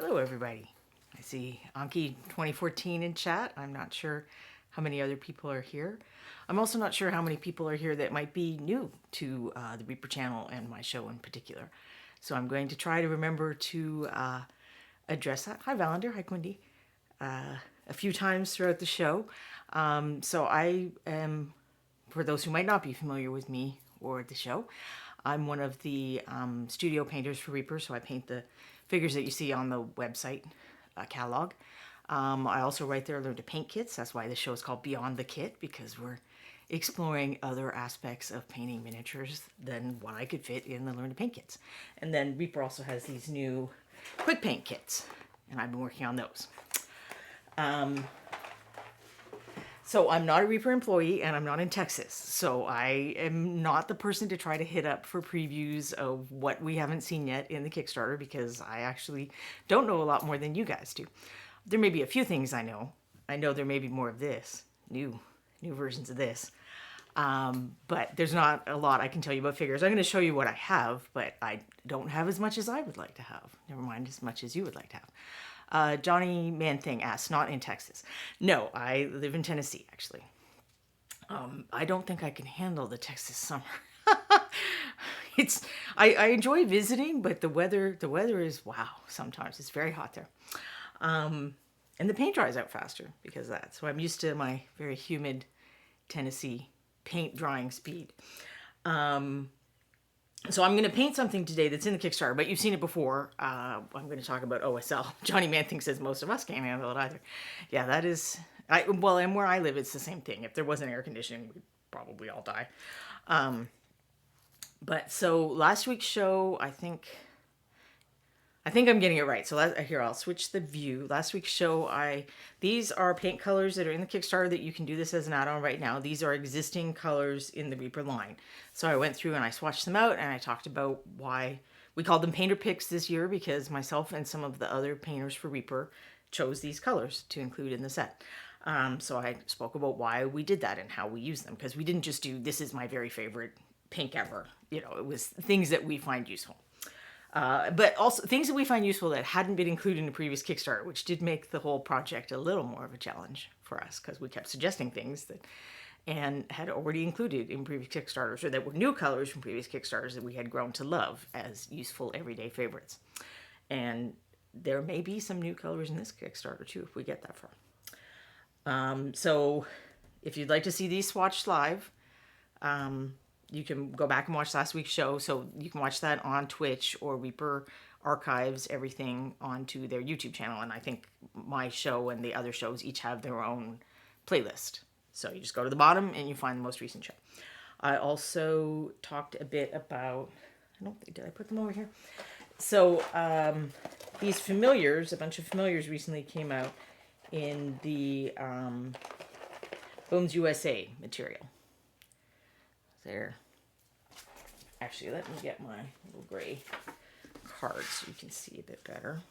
Hello, everybody. I see Anki 2014 in chat. I'm not sure how many other people are here. I'm also not sure how many people are here that might be new to the Reaper channel and my show in particular. So I'm going to try to remember to address that. Hi, Valander. Hi, Quindy. A few times throughout the show. So I am, for those who might not be familiar with me or the show, I'm one of the studio painters for Reaper, so I paint the figures that you see on the website catalog. I also write there Learn to Paint kits. That's why the show is called Beyond the Kit, because we're exploring other aspects of painting miniatures than what I could fit in the Learn to Paint kits. And then Reaper also has these new quick paint kits, and I've been working on those. So I'm not a Reaper employee and I'm not in Texas. So I am not the person to try to hit up for previews of what we haven't seen yet in the Kickstarter, because I actually don't know a lot more than you guys do. There may be a few things I know. I know there may be more of this, new versions of this. But there's not a lot I can tell you about figures. I'm going to show you what I have, but I don't have as much as I would like to have. Never mind as much as you would like to have. Johnny Man Thing asks, not in Texas. No, I live in Tennessee, actually. I don't think I can handle the Texas summer. I enjoy visiting, but the weather is, wow, sometimes it's very hot there. And the paint dries out faster because of that. So I'm used to my very humid Tennessee paint drying speed. So I'm going to paint something today that's in the Kickstarter, but you've seen it before. I'm going to talk about OSL. Johnny Manthing says most of us can't handle it either. Yeah, that is... and where I live, it's the same thing. If there wasn't air conditioning, we'd probably all die. But so last week's show, I think I'm getting it right. So here, I'll switch the view. Last week's show, these are paint colors that are in the Kickstarter that you can do this as an add-on right now. These are existing colors in the Reaper line. So I went through and I swatched them out and I talked about why we called them painter picks this year, because myself and some of the other painters for Reaper chose these colors to include in the set. So I spoke about why we did that and how we use them, because we didn't just do, this is my very favorite pink ever. You know, it was things that we find useful. But also things that we find useful that hadn't been included in the previous Kickstarter, which did make the whole project a little more of a challenge for us, because we kept suggesting things that Anne had already included in previous Kickstarters, or that were new colors from previous Kickstarters that we had grown to love as useful everyday favorites. And there may be some new colors in this Kickstarter too, if we get that far. So if you'd like to see these swatched live, you can go back and watch last week's show. So you can watch that on Twitch, or Reaper archives everything onto their YouTube channel. And I think my show and the other shows each have their own playlist. So you just go to the bottom and you find the most recent show. I also talked a bit about, did I put them over here? So these familiars, a bunch of familiars recently came out in the Bones USA material. There. Actually, let me get my little gray card so you can see a bit better,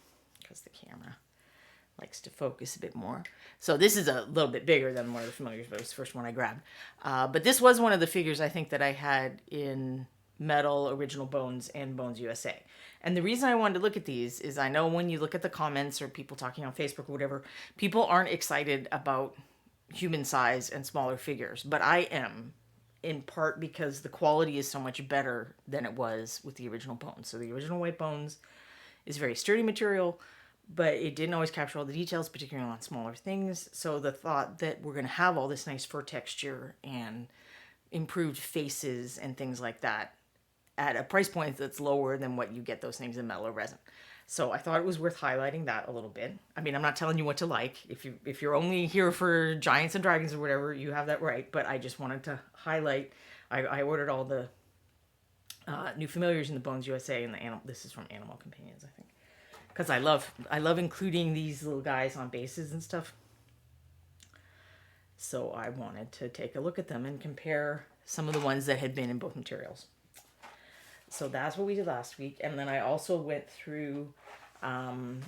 because the camera likes to focus a bit more. So this is a little bit bigger than one of the familiars, but it was the first one I grabbed. But this was one of the figures I think that I had in Metal, Original Bones, and Bones USA. And the reason I wanted to look at these is I know when you look at the comments or people talking on Facebook or whatever, people aren't excited about human size and smaller figures, but I am, in part because the quality is so much better than it was with the original Bones. So the original White Bones is very sturdy material, but it didn't always capture all the details, particularly on smaller things. So the thought that we're going to have all this nice fur texture and improved faces and things like that at a price point that's lower than what you get those things in metal or resin. So I thought it was worth highlighting that a little bit. I mean, I'm not telling you what to like. If you're only here for giants and dragons or whatever, you have that right. But I just wanted to highlight. I ordered all the new familiars in the Bones USA, and this is from Animal Companions, I think, because I love including these little guys on bases and stuff. So I wanted to take a look at them and compare some of the ones that had been in both materials. So that's what we did last week. And then I also went through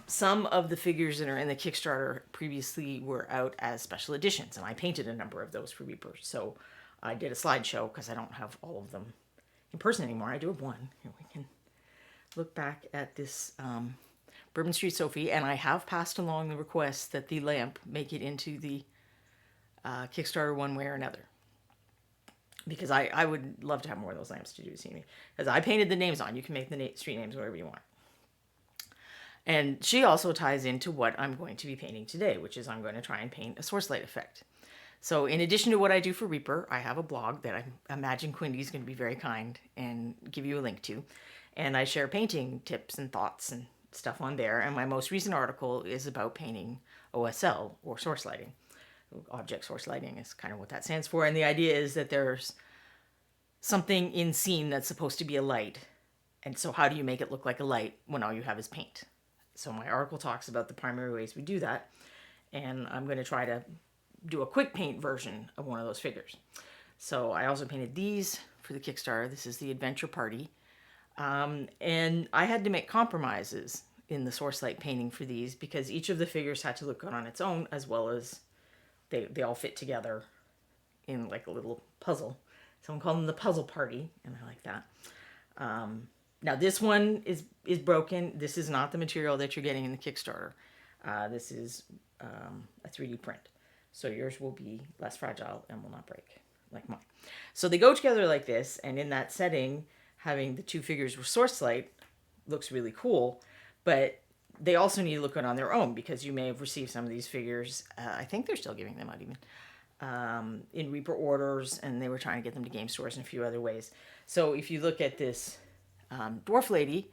some of the figures that are in the Kickstarter previously were out as special editions. And I painted a number of those for Reaper. So I did a slideshow because I don't have all of them in person anymore. I do have one. Here we can look back at this Bourbon Street Sophie, and I have passed along the request that the lamp make it into the Kickstarter one way or another. Because I would love to have more of those lamps to do see me. Because I painted the names on. You can make the street names whatever you want. And she also ties into what I'm going to be painting today, which is I'm going to try and paint a source light effect. So in addition to what I do for Reaper, I have a blog that I imagine Quindy's going to be very kind and give you a link to. And I share painting tips and thoughts and stuff on there. And my most recent article is about painting OSL, or source lighting. Object source lighting is kind of what that stands for. And the idea is that there's something in scene that's supposed to be a light. And so how do you make it look like a light when all you have is paint? So my article talks about the primary ways we do that. And I'm going to try to do a quick paint version of one of those figures. So I also painted these for the Kickstarter. This is the Adventure Party. And I had to make compromises in the source light painting for these because each of the figures had to look good on its own, as well as they all fit together in like a little puzzle. Someone called them the Puzzle Party, and I like that. Now this one is broken. This is not the material that you're getting in the Kickstarter. This is a 3D print. So yours will be less fragile and will not break like mine. So they go together like this, and in that setting, having the two figures with source light looks really cool, but they also need to look good on their own because you may have received some of these figures. I think they're still giving them out even in Reaper orders, and they were trying to get them to game stores in a few other ways. So if you look at this dwarf lady,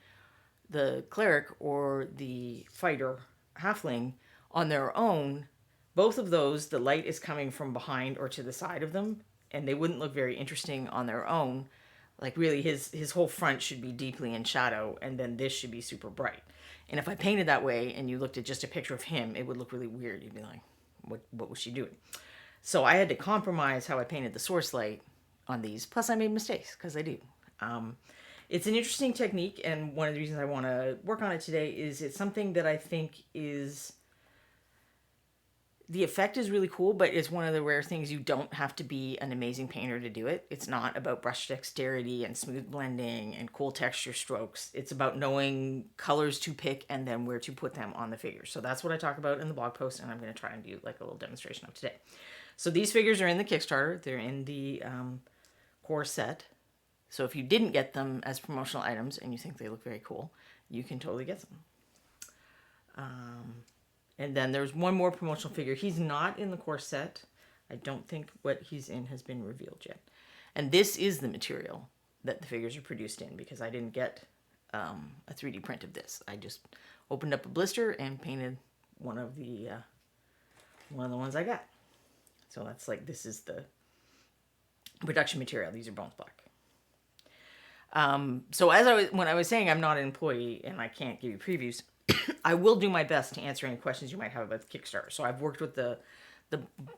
the cleric, or the fighter halfling on their own, both of those, the light is coming from behind or to the side of them, and they wouldn't look very interesting on their own. Like really his whole front should be deeply in shadow, and then this should be super bright. And if I painted that way and you looked at just a picture of him, it would look really weird. You'd be like, what was she doing? So I had to compromise how I painted the source light on these. Plus I made mistakes, because I do. It's an interesting technique, and one of the reasons I want to work on it today is it's something that I think is... The effect is really cool, but it's one of the rare things you don't have to be an amazing painter to do it. It's not about brush dexterity and smooth blending and cool texture strokes. It's about knowing colors to pick and then where to put them on the figures. So that's what I talk about in the blog post, and I'm going to try and do like a little demonstration of today. So these figures are in the Kickstarter. They're in the core set. So if you didn't get them as promotional items and you think they look very cool, you can totally get them. And then there's one more promotional figure. He's not in the core set. I don't think what he's in has been revealed yet. And this is the material that the figures are produced in, because I didn't get a 3D print of this. I just opened up a blister and painted one of the ones I got. So that's like, this is the production material. These are Bones Black. So when I was saying I'm not an employee and I can't give you previews, I will do my best to answer any questions you might have about the Kickstarter. So I've worked with the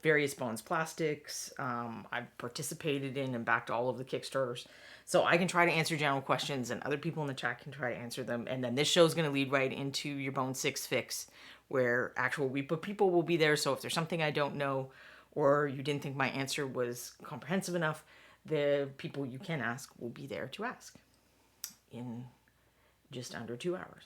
various Bones plastics. I've participated in and backed all of the Kickstarters. So I can try to answer general questions, and other people in the chat can try to answer them. And then this show is going to lead right into your Bone 6 fix, where actual Reaper people will be there. So if there's something I don't know, or you didn't think my answer was comprehensive enough, the people you can ask will be there to ask in just under 2 hours.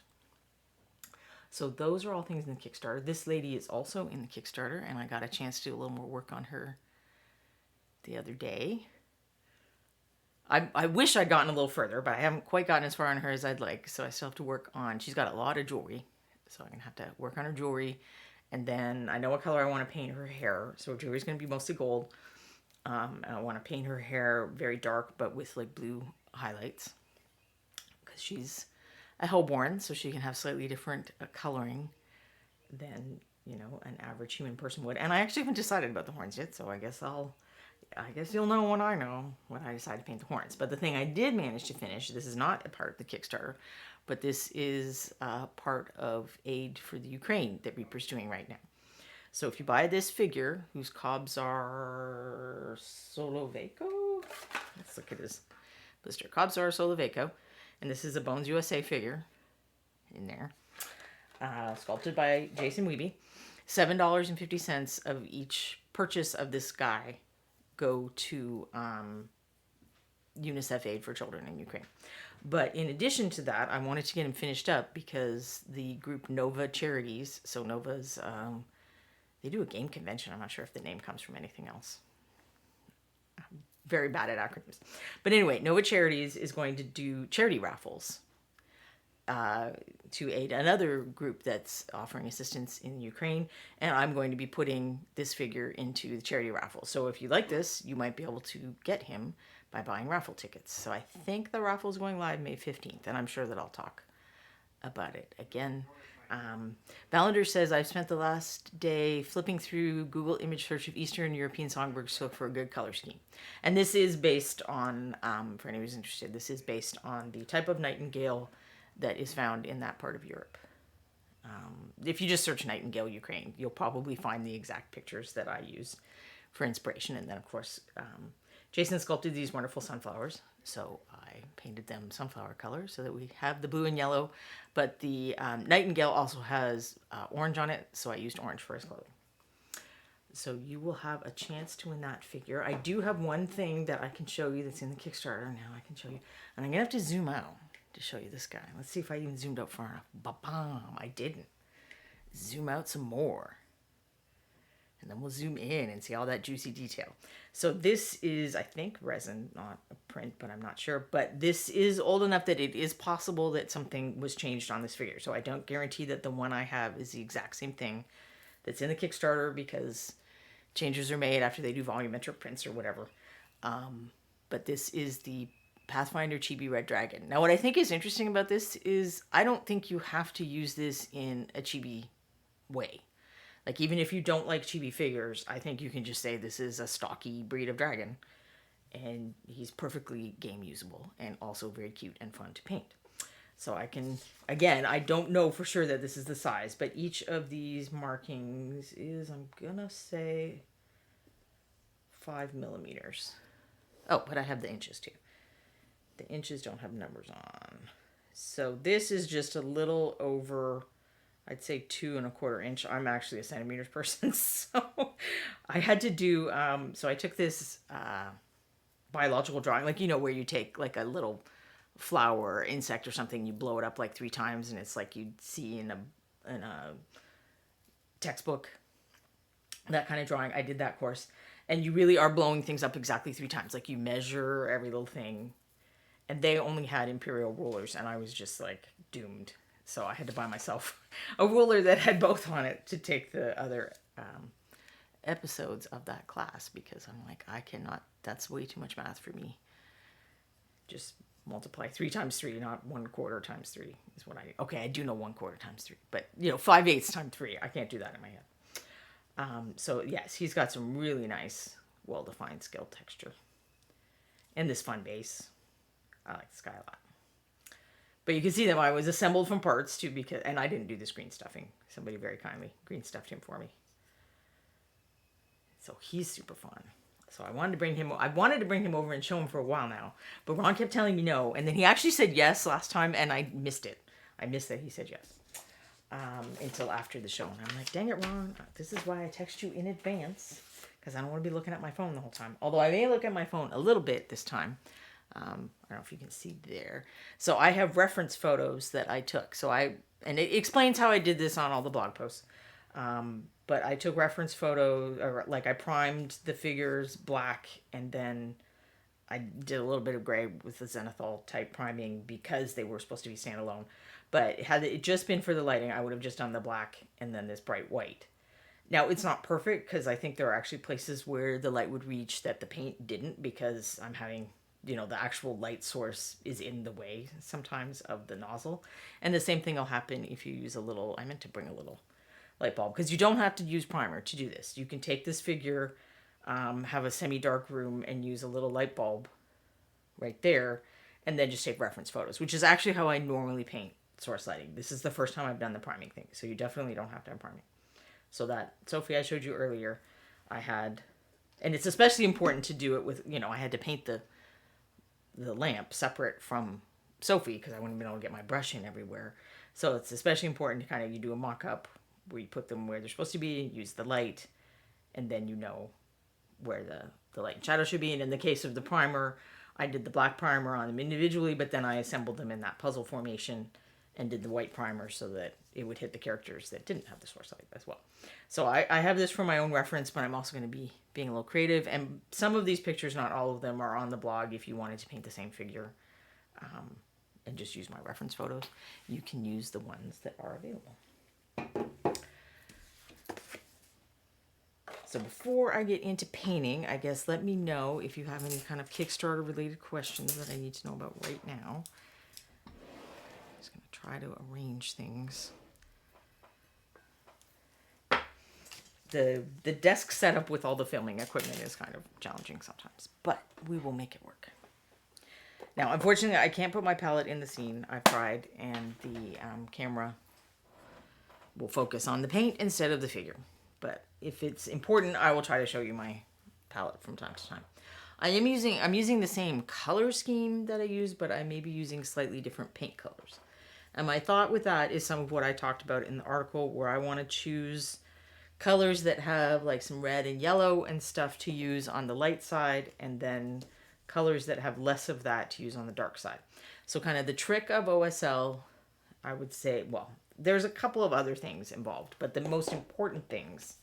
So those are all things in the Kickstarter. This lady is also in the Kickstarter, and I got a chance to do a little more work on her the other day. I wish I'd gotten a little further, but I haven't quite gotten as far on her as I'd like, so I still have to work on... She's got a lot of jewelry, so I'm going to have to work on her jewelry. And then I know what color I want to paint her hair, so her jewelry's going to be mostly gold. And I want to paint her hair very dark, but with like blue highlights, because she's a Hellborn, so she can have slightly different coloring than, you know, an average human person would. And I actually haven't decided about the horns yet, so I guess you'll know when I know, when I decide to paint the horns. But the thing I did manage to finish, this is not a part of the Kickstarter, but this is part of aid for the Ukraine that Reaper's doing right now. So if you buy this figure, whose Kobzar Soloveiko, let's look at his blister, Kobzar Soloveiko, and this is a Bones USA figure in there, sculpted by Jason Wiebe. $7.50 of each purchase of this guy go to UNICEF Aid for Children in Ukraine. But in addition to that, I wanted to get him finished up because the group Nova Charities, so Nova's, they do a game convention. I'm not sure if the name comes from anything else. I'm very bad at acronyms. But anyway, Nova Charities is going to do charity raffles to aid another group that's offering assistance in Ukraine. And I'm going to be putting this figure into the charity raffle. So if you like this, you might be able to get him by buying raffle tickets. So I think the raffle is going live May 15th, and I'm sure that I'll talk about it again. Valander says, I've spent the last day flipping through Google image search of Eastern European songbirds to look for a good color scheme. And this is based on, for anyone who's interested, this is based on the type of nightingale that is found in that part of Europe. If you just search Nightingale Ukraine, you'll probably find the exact pictures that I use for inspiration. And then, of course, Jason sculpted these wonderful sunflowers, so I painted them sunflower color so that we have the blue and yellow. But the nightingale also has orange on it, so I used orange for his clothing. So you will have a chance to win that figure. I do have one thing that I can show you that's in the Kickstarter now. I can show you, and I'm gonna have to zoom out to show you this guy. Let's see if I even zoomed out far enough. Ba-bam! I didn't. Zoom out some more. And then we'll zoom in and see all that juicy detail. So this is, I think, resin, not a print, but I'm not sure. But this is old enough that it is possible that something was changed on this figure. So I don't guarantee that the one I have is the exact same thing that's in the Kickstarter, because changes are made after they do volumetric prints or whatever. But this is the Pathfinder Chibi Red Dragon. Now, what I think is interesting about this is I don't think you have to use this in a chibi way. Like, even if you don't like chibi figures, I think you can just say this is a stocky breed of dragon. And he's perfectly game usable and also very cute and fun to paint. So I can, again, I don't know for sure that this is the size, but each of these markings is, I'm gonna say, 5 millimeters. Oh, but I have the inches too. The inches don't have numbers on. So this is just a little over, I'd say 2 1/4 inch. I'm actually a centimeters person, so I had to do, so I took this biological drawing, like, you know, where you take like a little flower or insect or something, you blow it up like 3 times, and it's like you'd see in a textbook, that kind of drawing. I did that course, and you really are blowing things up exactly 3 times. Like, you measure every little thing, and they only had imperial rulers, and I was just like doomed. So I had to buy myself a ruler that had both on it to take the other episodes of that class, because I'm like, I cannot, that's way too much math for me. Just multiply 3 times 3, not 1/4 times 3 is what I, okay, I do know 1/4 times 3, but, you know, 5/8 times 3, I can't do that in my head. So yes, he's got some really nice, well-defined scale texture. And this fun base. I like this guy a lot. But you can see that I was assembled from parts too, because, and I didn't do this green stuffing. Somebody very kindly green stuffed him for me. So he's super fun. So I wanted to bring him over and show him for a while now. But Ron kept telling me no. And then he actually said yes last time, and I missed it. I missed that he said yes. Until after the show. And I'm like, dang it, Ron. This is why I text you in advance, because I don't want to be looking at my phone the whole time. Although I may look at my phone a little bit this time. I don't know if you can see there. So I have reference photos that I took. And it explains how I did this on all the blog posts. But I took reference photos, or like I primed the figures black, and then I did a little bit of gray with the zenithal type priming because they were supposed to be standalone. But had it just been for the lighting, I would have just done the black and then this bright white. Now, it's not perfect, because I think there are actually places where the light would reach that the paint didn't, because I'm having, you know, the actual light source is in the way sometimes of the nozzle. And the same thing will happen if you use a little, I meant to bring a little light bulb, because you don't have to use primer to do this. You can take this figure, have a semi-dark room, and use a little light bulb right there, and then just take reference photos, which is actually how I normally paint source lighting. This is the first time I've done the priming thing, so you definitely don't have to have priming. So that Sophie I showed you earlier, I had, and it's especially important to do it with, you know, I had to paint the lamp separate from Sophie, because I wouldn't have been able to get my brush in everywhere. So it's especially important to kind of, you do a mock-up where you put them where they're supposed to be, use the light, and then you know where the light and shadow should be. And in the case of the primer, I did the black primer on them individually, but then I assembled them in that puzzle formation and did the white primer so that it would hit the characters that didn't have the source light as well. So I have this for my own reference, but I'm also going to be being a little creative. And some of these pictures, not all of them, are on the blog. If you wanted to paint the same figure and just use my reference photos, you can use the ones that are available. So before I get into painting, I guess let me know if you have any kind of Kickstarter related questions that I need to know about right now. I'm just going to try to arrange things. The desk setup with all the filming equipment is kind of challenging sometimes, but we will make it work. Now, unfortunately, I can't put my palette in the scene. I've tried, and the camera will focus on the paint instead of the figure. But if it's important, I will try to show you my palette from time to time. I'm using the same color scheme that I use, but I may be using slightly different paint colors. And my thought with that is some of what I talked about in the article, where I want to choose colors that have like some red and yellow and stuff to use on the light side, and then colors that have less of that to use on the dark side. So kind of the trick of OSL, I would say, well, there's a couple of other things involved, but the most important things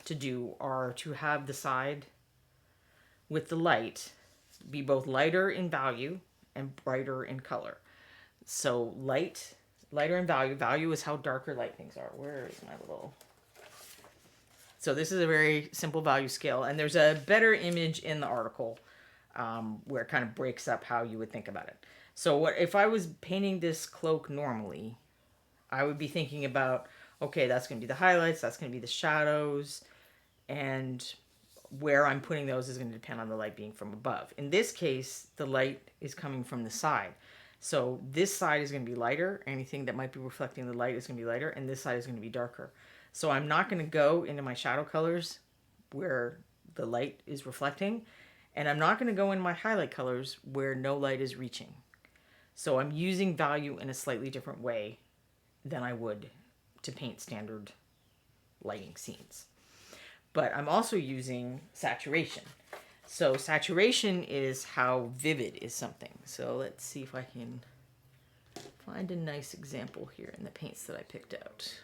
to do are to have the side with the light be both lighter in value and brighter in color. So lighter in value. Value is how dark or light things are. Where is my little... So this is a very simple value scale, and there's a better image in the article where it kind of breaks up how you would think about it. So if I was painting this cloak normally, I would be thinking about, okay, that's going to be the highlights, that's going to be the shadows, and where I'm putting those is going to depend on the light being from above. In this case, the light is coming from the side. So this side is going to be lighter. Anything that might be reflecting the light is going to be lighter, and this side is going to be darker. So I'm not going to go into my shadow colors where the light is reflecting, and I'm not going to go in my highlight colors where no light is reaching. So I'm using value in a slightly different way than I would to paint standard lighting scenes. But I'm also using saturation. So saturation is how vivid is something. So let's see if I can find a nice example here in the paints that I picked out.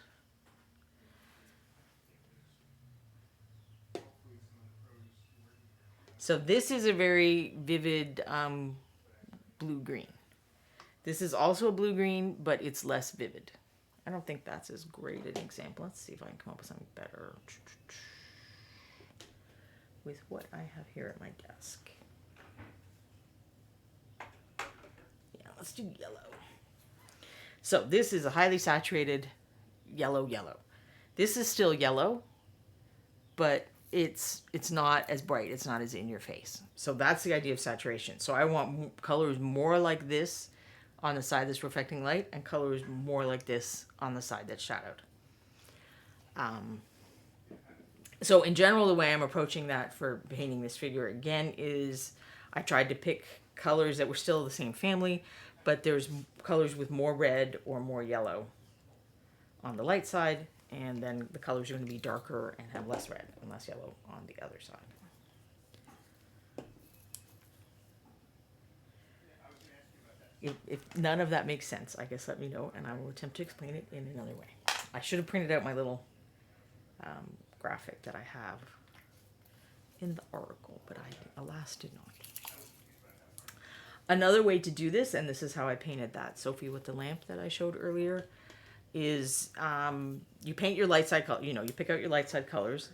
So this is a very vivid blue-green. This is also a blue-green, but it's less vivid. I don't think that's as great an example. Let's see if I can come up with something better with what I have here at my desk. Yeah, let's do yellow. So this is a highly saturated yellow. This is still yellow, but it's not as bright. It's not as in your face. So that's the idea of saturation. So I want colors more like this on the side that's reflecting light, and colors more like this on the side that's shadowed. So in general, the way I'm approaching that for painting this figure again is I tried to pick colors that were still the same family, but there's colors with more red or more yellow on the light side, and then the colors are going to be darker and have less red and less yellow on the other side. If none of that makes sense, I guess let me know, and I will attempt to explain it in another way. I should have printed out my little graphic that I have in the article, but I, alas, did not. Another way to do this, and this is how I painted that Sophie with the lamp that I showed earlier, is you paint your light side color. You pick out your light side colors,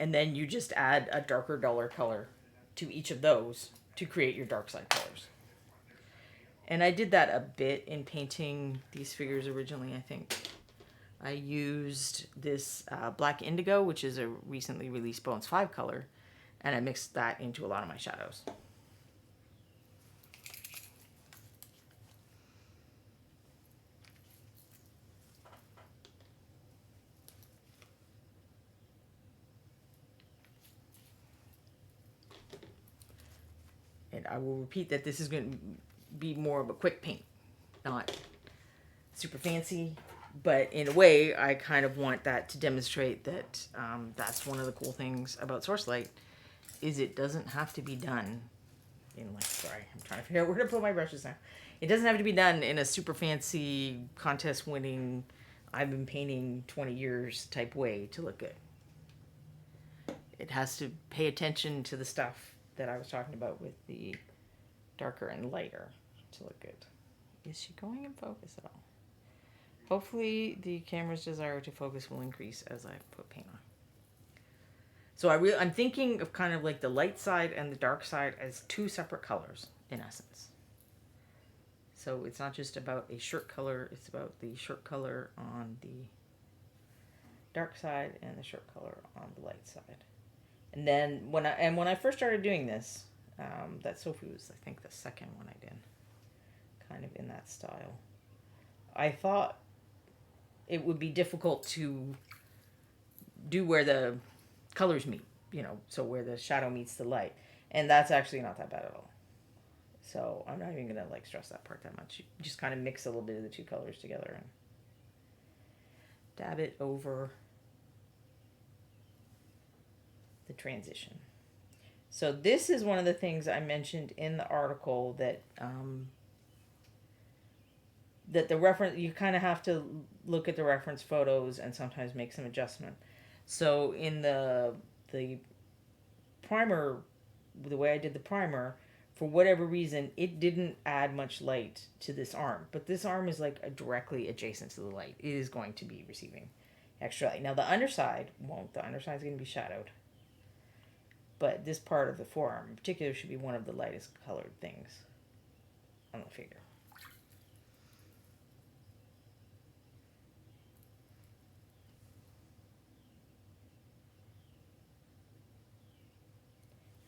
and then you just add a darker, duller color to each of those to create your dark side colors. And I did that a bit in painting these figures originally, I think. I used this black indigo, which is a recently released Bones 5 color, and I mixed that into a lot of my shadows. And I will repeat that this is going to be more of a quick paint, not super fancy, but in a way I kind of want that to demonstrate that that's one of the cool things about Source Light, is it doesn't have to be done in like, sorry, I'm trying to figure out where to put my brushes now. It doesn't have to be done in a super fancy contest winning, I've been painting 20 years type way to look good. It has to pay attention to the stuff that I was talking about with the darker and lighter to look good. Is she going in focus at all? Hopefully the camera's desire to focus will increase as I put paint on. So I'm thinking of kind of like the light side and the dark side as two separate colors in essence. So it's not just about a shirt color, it's about the shirt color on the dark side and the shirt color on the light side. And then when I first started doing this, that Sophie was, I think, the second one I did, kind of in that style. I thought it would be difficult to do where the colors meet, you know, so where the shadow meets the light. And that's actually not that bad at all. So I'm not even going to like stress that part that much. You just kind of mix a little bit of the two colors together and dab it over the transition. So this is one of the things I mentioned in the article that that the reference, you kind of have to look at the reference photos and sometimes make some adjustment. So in the primer, the way I did the primer, for whatever reason, it didn't add much light to this arm. But this arm is like directly adjacent to the light. It is going to be receiving extra light. Now the underside won't. The underside is going to be shadowed. But this part of the forearm in particular should be one of the lightest colored things on the figure.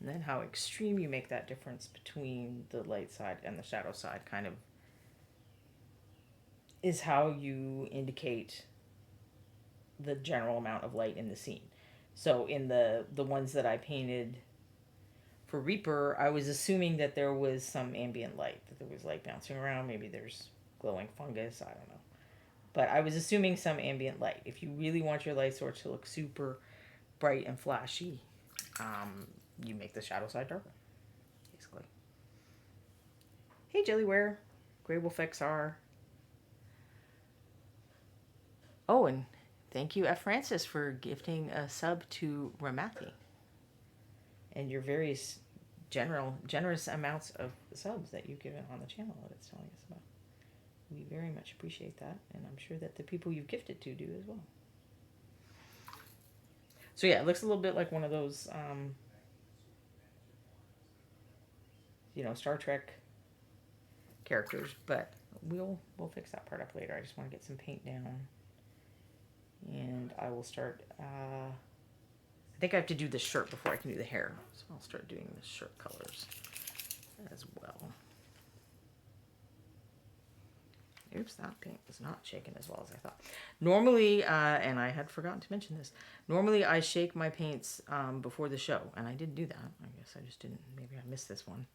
And then how extreme you make that difference between the light side and the shadow side kind of is how you indicate the general amount of light in the scene. So in the ones that I painted for Reaper, I was assuming that there was some ambient light, that there was light bouncing around. Maybe there's glowing fungus, I don't know. But I was assuming some ambient light. If you really want your light source to look super bright and flashy, you make the shadow side darker, basically. Hey, Jellyware. Grey Wolf XR. Oh, and thank you, F. Francis, for gifting a sub to Ramathi. And your various generous amounts of subs that you've given on the channel that it's telling us about. We very much appreciate that, and I'm sure that the people you've gifted to do as well. So yeah, it looks a little bit like one of those, Star Trek characters, but we'll fix that part up later. I just want to get some paint down, and I will start. I think I have to do the shirt before I can do the hair, so I'll start doing the shirt colors as well. Oops, that paint was not shaking as well as I thought. Normally, and I had forgotten to mention this, normally I shake my paints before the show, and I did do that. I guess I just didn't, maybe I missed this one.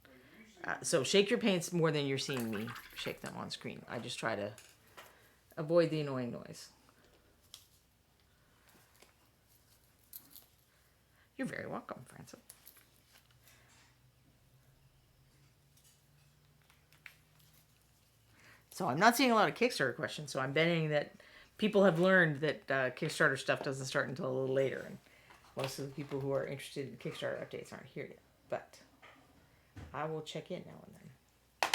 So shake your paints more than you're seeing me shake them on screen. I just try to avoid the annoying noise. You're very welcome, Francis. So I'm not seeing a lot of Kickstarter questions, so I'm betting that people have learned that Kickstarter stuff doesn't start until a little later, and most of the people who are interested in Kickstarter updates aren't here yet. But I will check in now and then,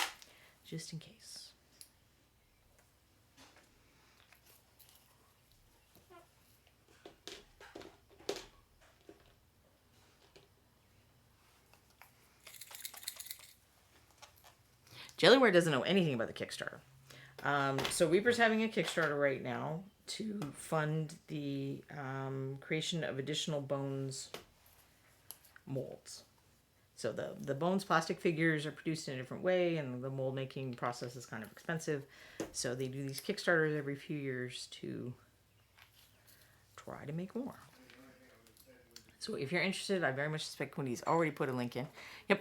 just in case. Jellyware doesn't know anything about the Kickstarter. So Reaper's having a Kickstarter right now to fund the creation of additional bones molds. So the bones plastic figures are produced in a different way, and the mold making process is kind of expensive. So they do these Kickstarters every few years to try to make more. So if you're interested, I very much suspect Quindy's already put a link in. Yep.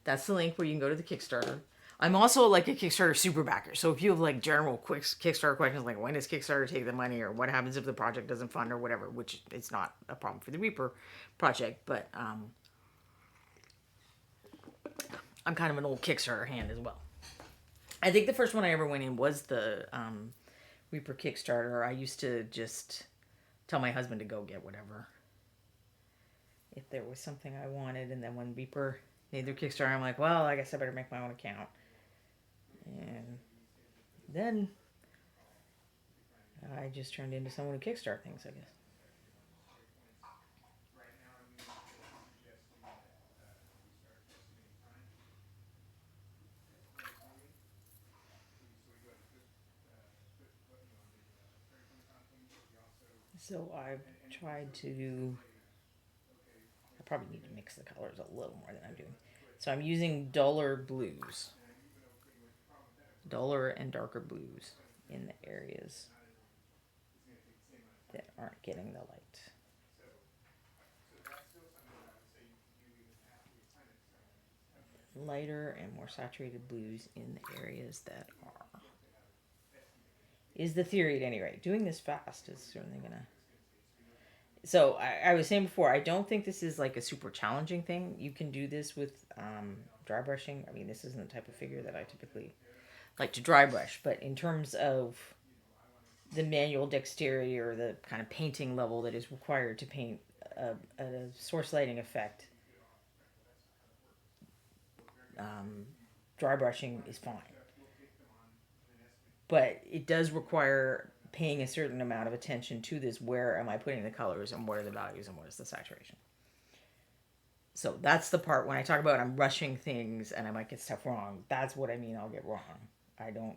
That's the link where you can go to the Kickstarter. I'm also like a Kickstarter super backer. So if you have like general quick Kickstarter questions like when does Kickstarter take the money, or what happens if the project doesn't fund, or whatever, which it's not a problem for the Reaper project, but I'm kind of an old Kickstarter hand as well. I think the first one I ever went in was the Reaper Kickstarter. I used to just tell my husband to go get whatever if there was something I wanted, and then when Reaper made their Kickstarter, I'm like, well, I guess I better make my own account. And then I just turned into someone who Kickstart things, I guess. So I've tried to, I probably need to mix the colors a little more than I'm doing. So I'm using duller blues, duller and darker blues in the areas that aren't getting the light. Lighter and more saturated blues in the areas that are. Is the theory at any rate. Doing this fast is certainly gonna. So I was saying before, I don't think this is like a super challenging thing. You can do this with dry brushing. I mean, this isn't the type of figure that I typically like to dry brush, but in terms of the manual dexterity or the kind of painting level that is required to paint a source lighting effect, dry brushing is fine. But it does require paying a certain amount of attention to this. Where am I putting the colors, and what are the values, and what is the saturation? So that's the part when I talk about I'm rushing things and I might get stuff wrong. That's what I mean I'll get wrong. I don't,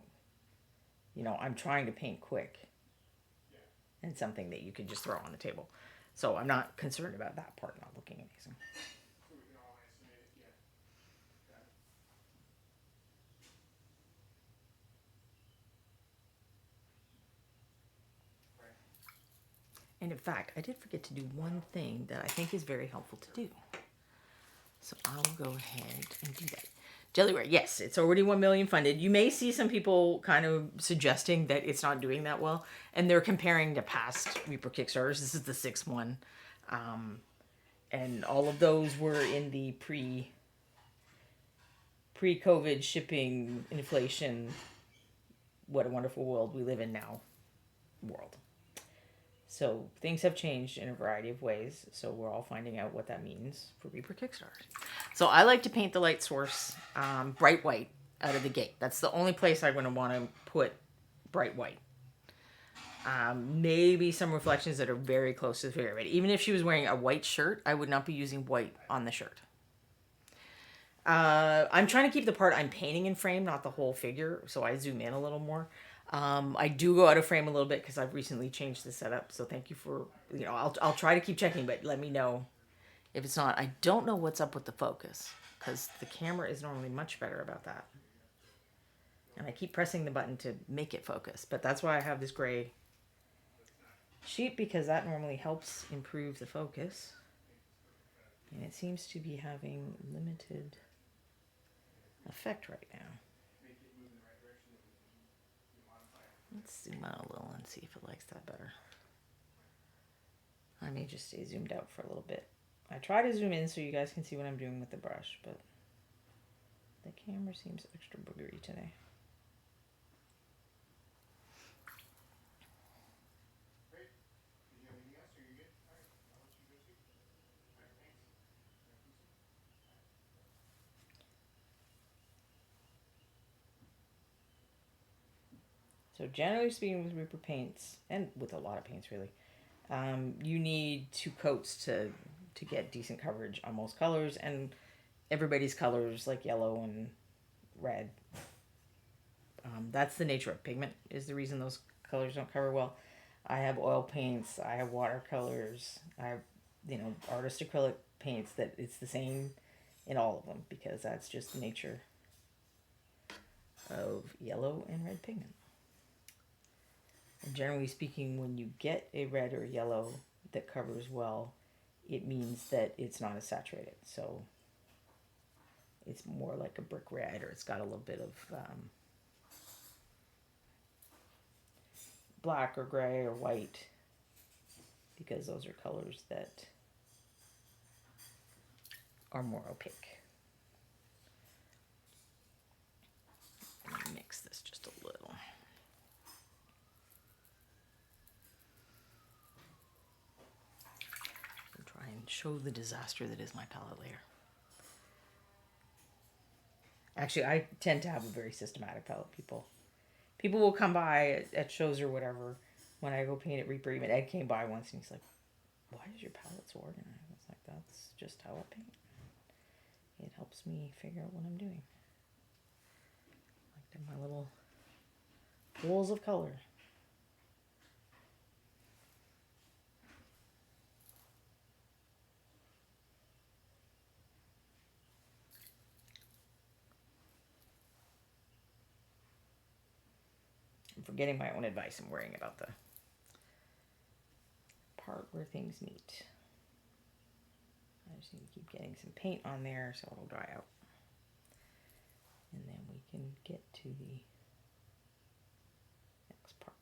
I'm trying to paint quick and something that you can just throw on the table. So I'm not concerned about that part not looking amazing. And in fact, I did forget to do one thing that I think is very helpful to do. So I'll go ahead and do that. Jellyware, yes, it's already 1 million funded. You may see some people kind of suggesting that it's not doing that well, and they're comparing to past Reaper Kickstarters. This is the 6th one. And all of those were in the pre-COVID shipping, inflation, what a wonderful world we live in now world. So things have changed in a variety of ways. So we're all finding out what that means for Reaper Kickstarters. So I like to paint the light source bright white out of the gate. That's the only place I'm going to want to put bright white. Maybe some reflections that are very close to the figure. But even if she was wearing a white shirt, I would not be using white on the shirt. I'm trying to keep the part I'm painting in frame, not the whole figure. So I zoom in a little more. I do go out of frame a little bit because I've recently changed the setup. So thank you for, I'll try to keep checking, but let me know if it's not. I don't know what's up with the focus because the camera is normally much better about that. And I keep pressing the button to make it focus, but that's why I have this gray sheet because that normally helps improve the focus. And it seems to be having limited effect right now. Let's zoom out a little and see if it likes that better. I may just stay zoomed out for a little bit. I try to zoom in so you guys can see what I'm doing with the brush, but the camera seems extra boogery today. So generally speaking with Reaper paints, and with a lot of paints really, you need 2 coats to get decent coverage on most colors, and everybody's colors like yellow and red. That's the nature of pigment, is the reason those colors don't cover well. I have oil paints, I have watercolors, I have, artist acrylic paints that it's the same in all of them because that's just the nature of yellow and red pigment. And generally speaking, when you get a red or yellow that covers well, it means that it's not as saturated. So it's more like a brick red, or it's got a little bit of black or gray or white, because those are colors that are more opaque. show the disaster that is my palette later. Actually, I tend to have a very systematic palette. People will come by at shows or whatever when I go paint at Reaper. Even Ed came by once and he's like, "Why is your palette so organized?" I was like, "That's just how I paint. It helps me figure out what I'm doing." Like my little bowls of color. I'm forgetting my own advice. I'm worrying about the part where things meet. I just need to keep getting some paint on there so it'll dry out. And then we can get to the next part.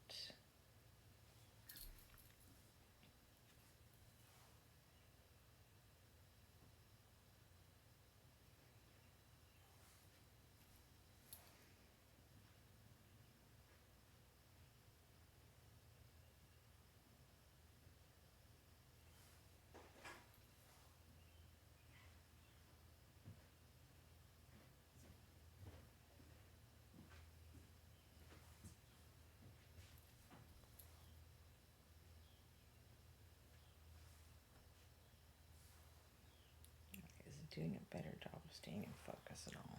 Doing a better job of staying in focus at all.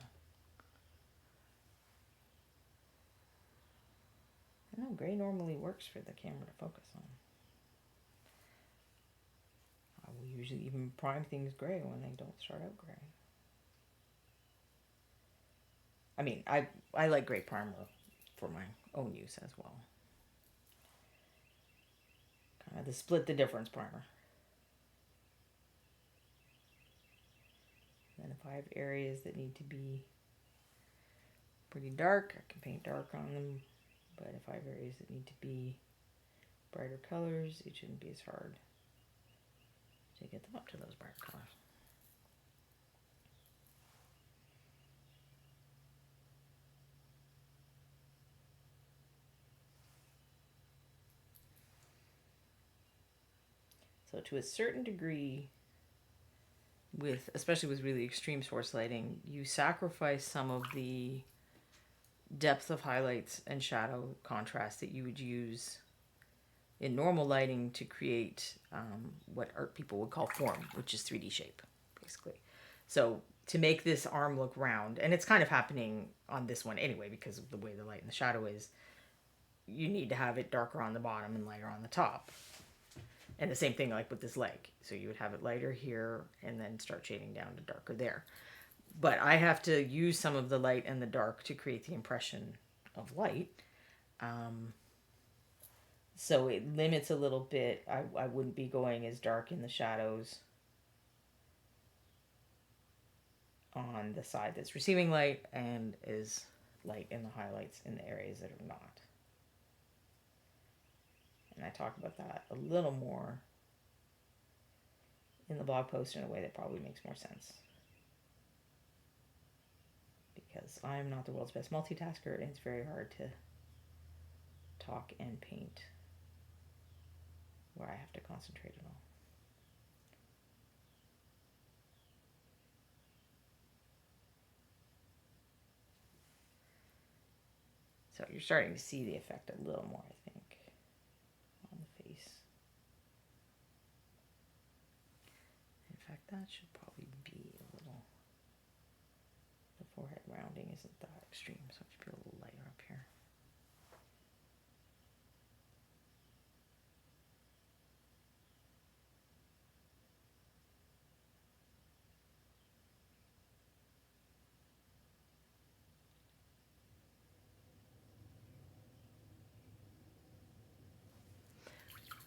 I know gray normally works for the camera to focus on. I will usually even prime things gray when they don't start out gray. I mean, I like gray primer for my own use as well. Kind of the split the difference primer. And if I have areas that need to be pretty dark, I can paint dark on them. But if I have areas that need to be brighter colors, it shouldn't be as hard to get them up to those brighter colors. So to a certain degree, especially with really extreme source lighting, you sacrifice some of the depth of highlights and shadow contrast that you would use in normal lighting to create what art people would call form, which is 3D shape, basically. So to make this arm look round, and it's kind of happening on this one anyway because of the way the light and the shadow is, you need to have it darker on the bottom and lighter on the top. And the same thing like with this leg. So you would have it lighter here and then start shading down to darker there. But I have to use some of the light and the dark to create the impression of light. So it limits a little bit. I wouldn't be going as dark in the shadows on the side that's receiving light and as light in the highlights in the areas that are not. And I talk about that a little more in the blog post in a way that probably makes more sense. Because I'm not the world's best multitasker and it's very hard to talk and paint where I have to concentrate at all. So you're starting to see the effect a little more, I think, on the face. In fact, that should probably be a little, the forehead rounding isn't that extreme, so it should be a little lighter up here.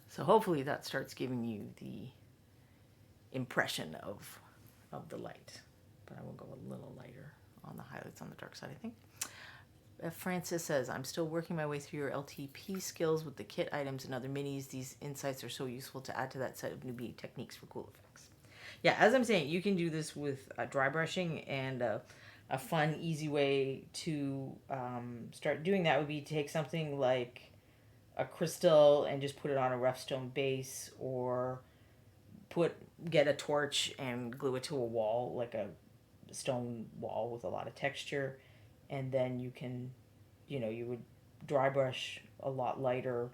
So hopefully that starts giving you the impression of the light. But I will go a little lighter on the highlights on the dark side, I think. Francis says, I'm still working my way through your LTP skills with the kit items and other minis. These insights are so useful to add to that set of newbie techniques for cool effects. Yeah, as I'm saying, you can do this with dry brushing, and a fun, easy way to start doing that would be to take something like a crystal and just put it on a rough stone base, or put get a torch and glue it to a wall, like a stone wall with a lot of texture, and then you can, you would dry brush a lot lighter,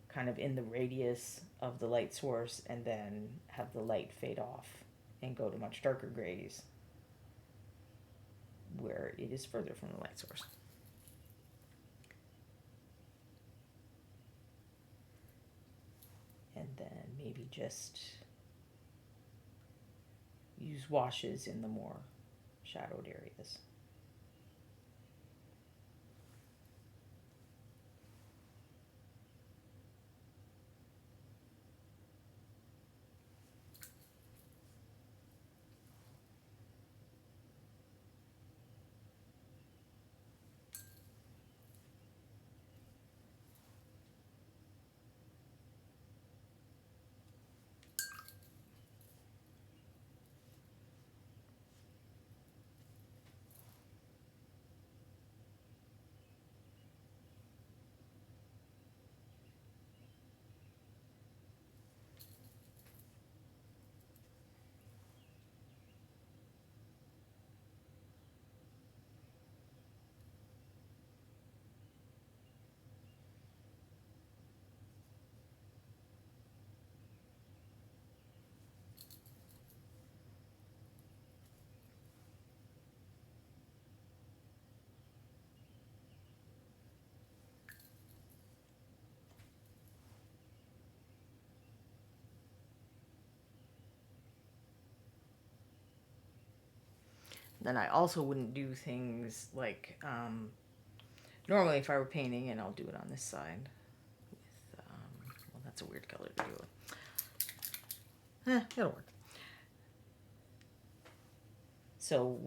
kind of in the radius of the light source, and then have the light fade off and go to much darker grays where it is further from the light source. And then maybe just use washes in the more shadowed areas. Then I also wouldn't do things like, normally if I were painting, and I'll do it on this side, with, well, that's a weird color to do it. It'll work. So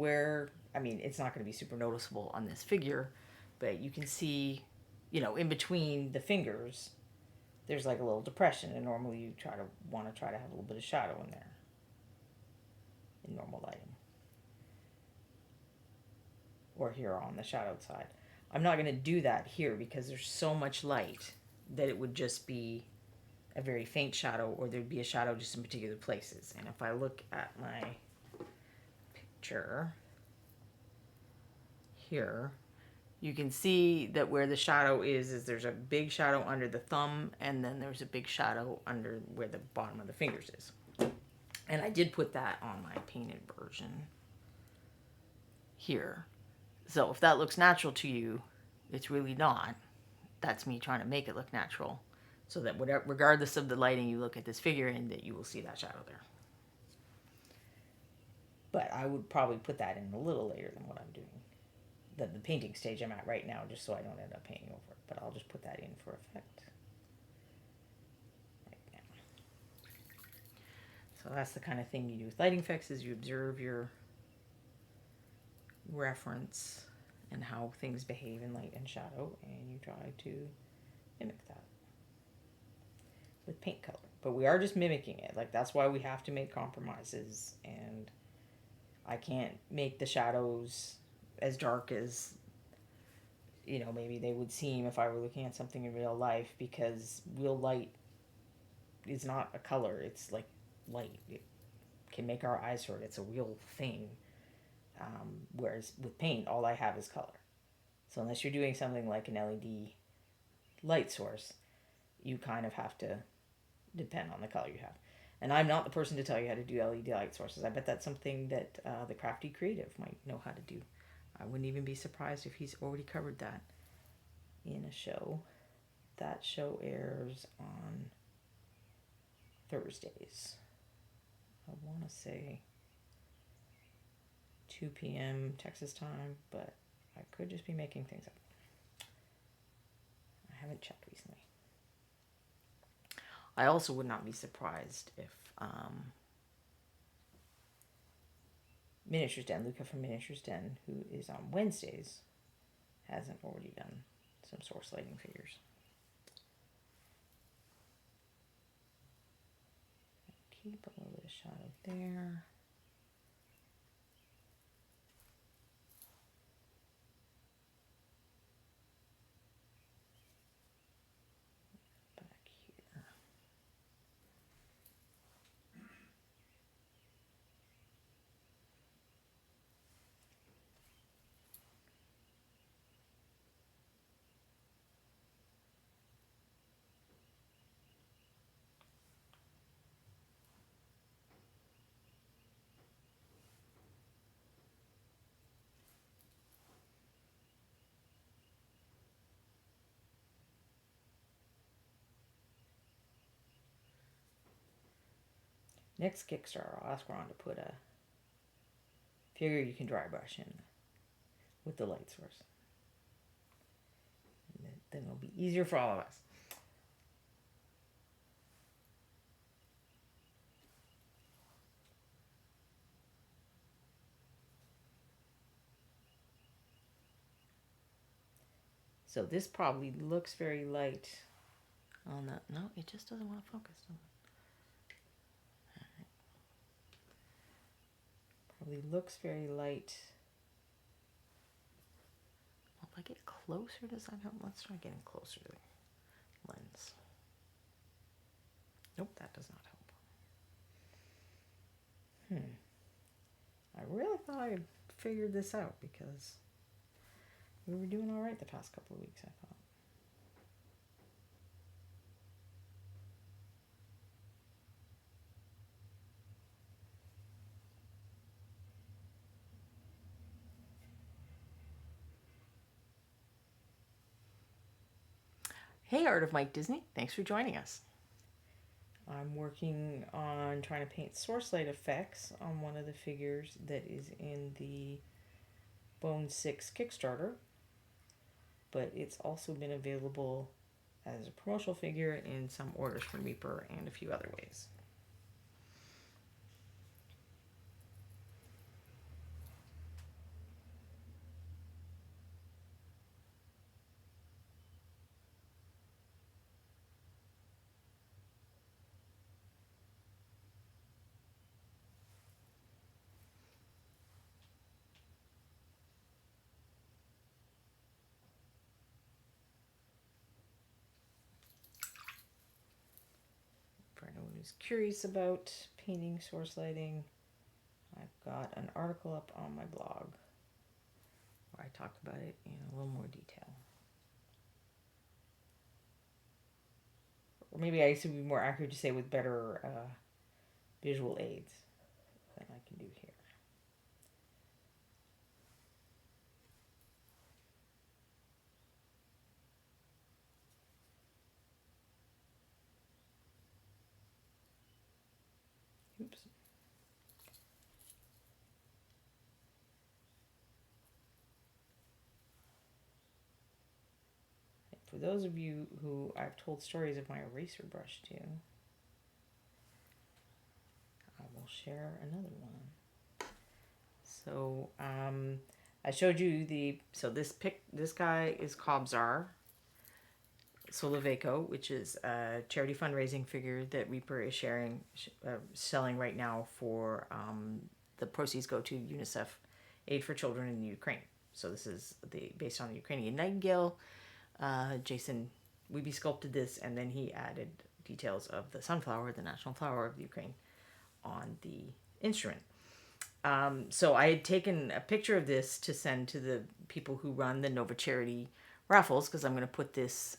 it's not going to be super noticeable on this figure, but you can see, in between the fingers, there's like a little depression, and normally you want to try to have a little bit of shadow in there in normal lighting. Or here on the shadowed side. I'm not going to do that here because there's so much light that it would just be a very faint shadow, or there'd be a shadow just in particular places. And if I look at my picture here, you can see that where the shadow is there's a big shadow under the thumb, and then there's a big shadow under where the bottom of the fingers is. And I did put that on my painted version here. So if that looks natural to you, it's really not. That's me trying to make it look natural, so that regardless of the lighting you look at this figure in, that you will see that shadow there. But I would probably put that in a little later than what I'm doing. The painting stage I'm at right now, just so I don't end up painting over it. But I'll just put that in for effect right now. So that's the kind of thing you do with lighting effects, is you observe your reference and how things behave in light and shadow, and you try to mimic that with paint color. But we are just mimicking it. Like, that's why we have to make compromises, and I can't make the shadows as dark as, maybe they would seem if I were looking at something in real life, because real light is not a color. It's like light. It can make our eyes hurt. It's a real thing. Whereas with paint, all I have is color. So unless you're doing something like an LED light source, you kind of have to depend on the color you have. And I'm not the person to tell you how to do LED light sources. I bet that's something that the crafty creative might know how to do. I wouldn't even be surprised if he's already covered that in a show. That show airs on Thursdays. I want to say 2 p.m. Texas time, but I could just be making things up. I haven't checked recently. I also would not be surprised if Miniatures Den, Luca from Miniatures Den, who is on Wednesdays, hasn't already done some source lighting figures. Keep a little bit of shadow there. Back here. Next Kickstarter, I'll ask Ron to put a figure you can dry brush in with the light source. And then it'll be easier for all of us. So this probably looks very light on that. No, it just doesn't want to focus. Right. Probably looks very light. Well, if I get closer, does that help? Let's try getting closer to the lens. Nope, that does not help. I really thought I had figured this out because we were doing all right the past couple of weeks, I thought. Hey, Art of Mike Disney. Thanks for joining us. I'm working on trying to paint source light effects on one of the figures that is in the Bone 6 Kickstarter. But it's also been available as a promotional figure in some orders from Reaper and a few other ways. For anyone who's curious about painting source lighting, I've got an article up on my blog where I talk about it in a little more detail. Or maybe I should be more accurate to say with better visual aids than I can do here. Oops. For those of you who I've told stories of my eraser brush to, I will share another one. So I showed you this guy is Kobzar Soloveco, which is a charity fundraising figure that Reaper is selling right now for the proceeds go to UNICEF Aid for Children in Ukraine. So this is based on the Ukrainian Nightingale. Jason Weeby sculpted this, and then he added details of the sunflower, the national flower of the Ukraine, on the instrument. So I had taken a picture of this to send to the people who run the Nova Charity raffles, because I'm going to put this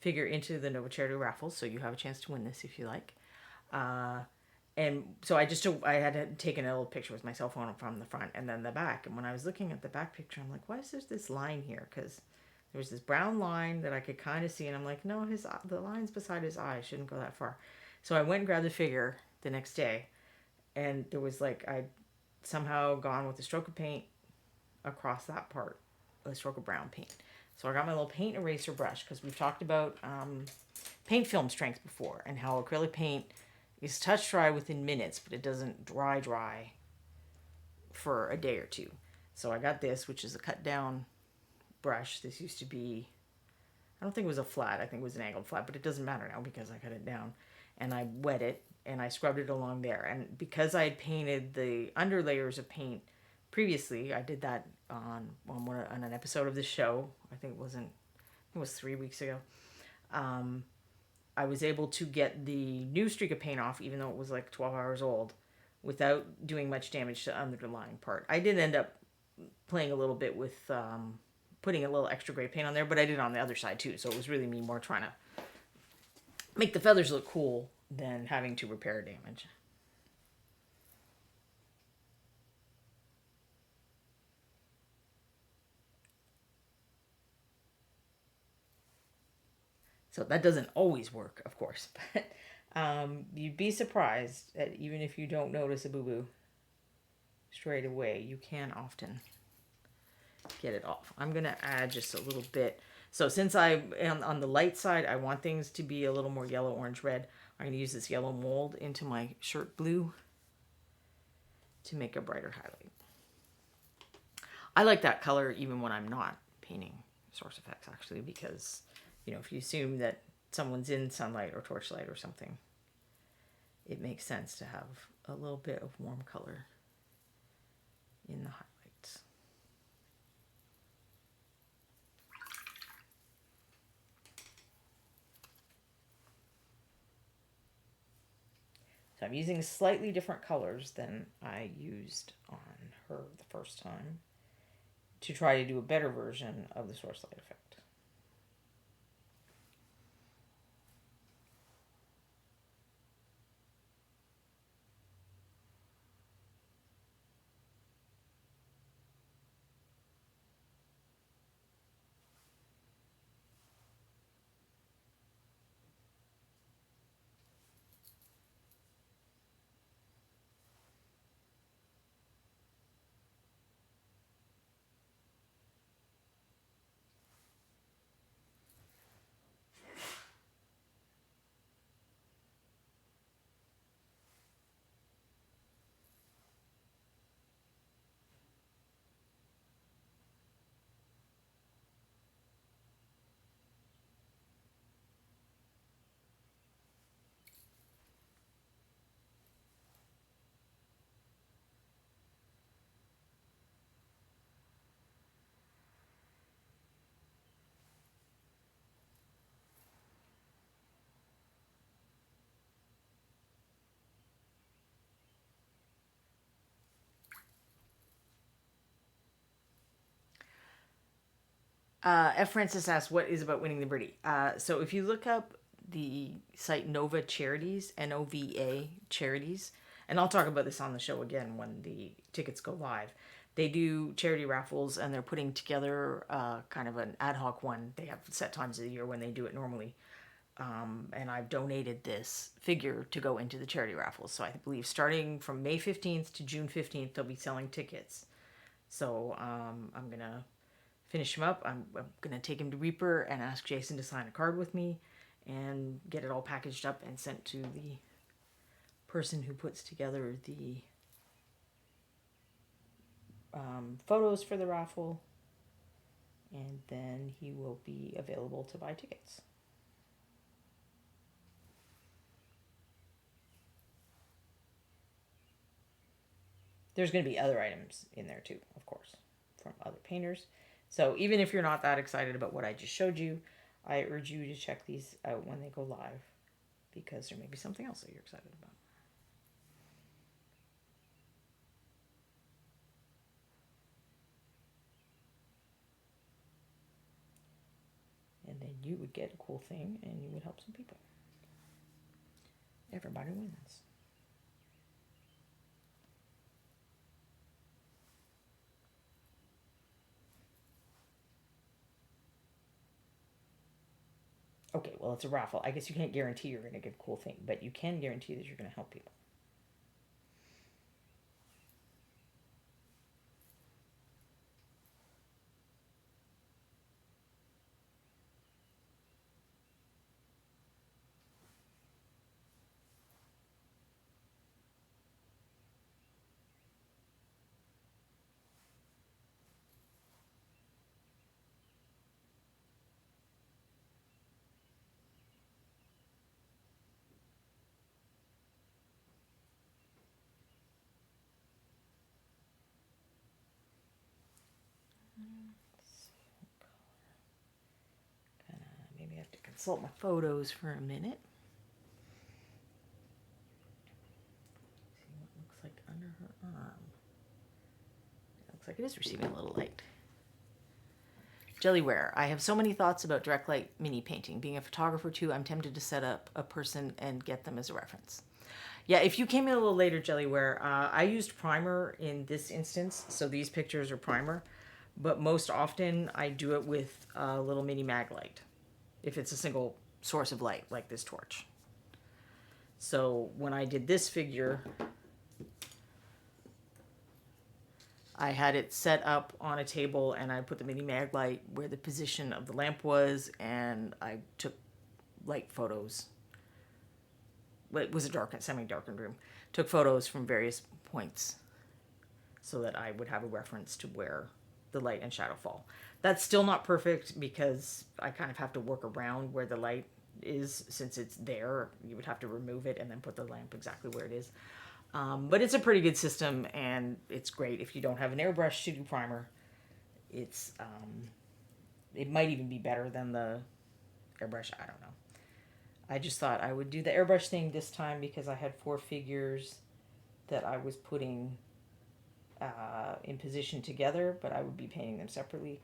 figure into the Nova Charity raffles, so you have a chance to win this if you like. And so I had taken a little picture with my cell phone from the front and then the back. And when I was looking at the back picture, I'm like, why is there this line here? Because there was this brown line that I could kind of see, and I'm like, no, the lines beside his eye shouldn't go that far. So I went and grabbed the figure the next day, and there was I'd somehow gone with a stroke of paint across that part, a stroke of brown paint. So I got my little paint eraser brush, because we've talked about paint film strength before, and how acrylic paint is touch dry within minutes, but it doesn't dry for a day or two. So I got this, which is a cut down brush. This used to be, I don't think it was a flat, I think it was an angled flat, but it doesn't matter now because I cut it down. And I wet it and I scrubbed it along there. And because I had painted the under layers of paint previously, I did that on an episode of the show. I think it was 3 weeks ago. I was able to get the new streak of paint off, even though it was 12 hours old, without doing much damage to the underlying part. I did end up playing a little bit with putting a little extra gray paint on there, but I did it on the other side too. So it was really me more trying to make the feathers look cool than having to repair damage. So that doesn't always work, of course, but you'd be surprised that even if you don't notice a boo-boo straight away, you can often get it off. I'm going to add just a little bit. So since I am on the light side, I want things to be a little more yellow, orange, red. I'm going to use this yellow mold into my shirt blue to make a brighter highlight. I like that color even when I'm not painting source effects, actually, because, you know, if you assume that someone's in sunlight or torchlight or something, it makes sense to have a little bit of warm color in the highlights. So I'm using slightly different colors than I used on her the first time to try to do a better version of the source light effect. F. Francis asks, what is about winning the Birdie? So if you look up the site Nova Charities, Nova Charities, and I'll talk about this on the show again when the tickets go live. They do charity raffles, and they're putting together kind of an ad hoc one. They have set times of the year when they do it normally. And I've donated this figure to go into the charity raffles. So I believe starting from May 15th to June 15th, they'll be selling tickets. So I'm going to finish him up. I'm going to take him to Reaper and ask Jason to sign a card with me and get it all packaged up and sent to the person who puts together the photos for the raffle. And then he will be available to buy tickets. There's going to be other items in there too, of course, from other painters. So even if you're not that excited about what I just showed you, I urge you to check these out when they go live, because there may be something else that you're excited about. And then you would get a cool thing and you would help some people. Everybody wins. Okay, well, it's a raffle. I guess you can't guarantee you're going to get a cool thing, but you can guarantee that you're going to help people. Maybe I have to consult my photos for a minute. See what it looks like under her arm. It looks like it is receiving a little light. Jellyware. I have so many thoughts about direct light mini painting. Being a photographer too, I'm tempted to set up a person and get them as a reference. Yeah, if you came in a little later, Jellyware, I used primer in this instance, so these pictures are primer. But most often, I do it with a little mini mag light, if it's a single source of light, like this torch. So when I did this figure, I had it set up on a table and I put the mini mag light where the position of the lamp was, and I took light photos. It was a darkened, semi-darkened room. Took photos from various points so that I would have a reference to where the light and shadow fall. That's still not perfect because I kind of have to work around where the light is. Since it's there, you would have to remove it and then put the lamp exactly where it is. But it's a pretty good system, and it's great if you don't have an airbrush to do primer. It's it might even be better than the airbrush. I don't know. I just thought I would do the airbrush thing this time because I had 4 figures that I was putting in position together, but I would be painting them separately.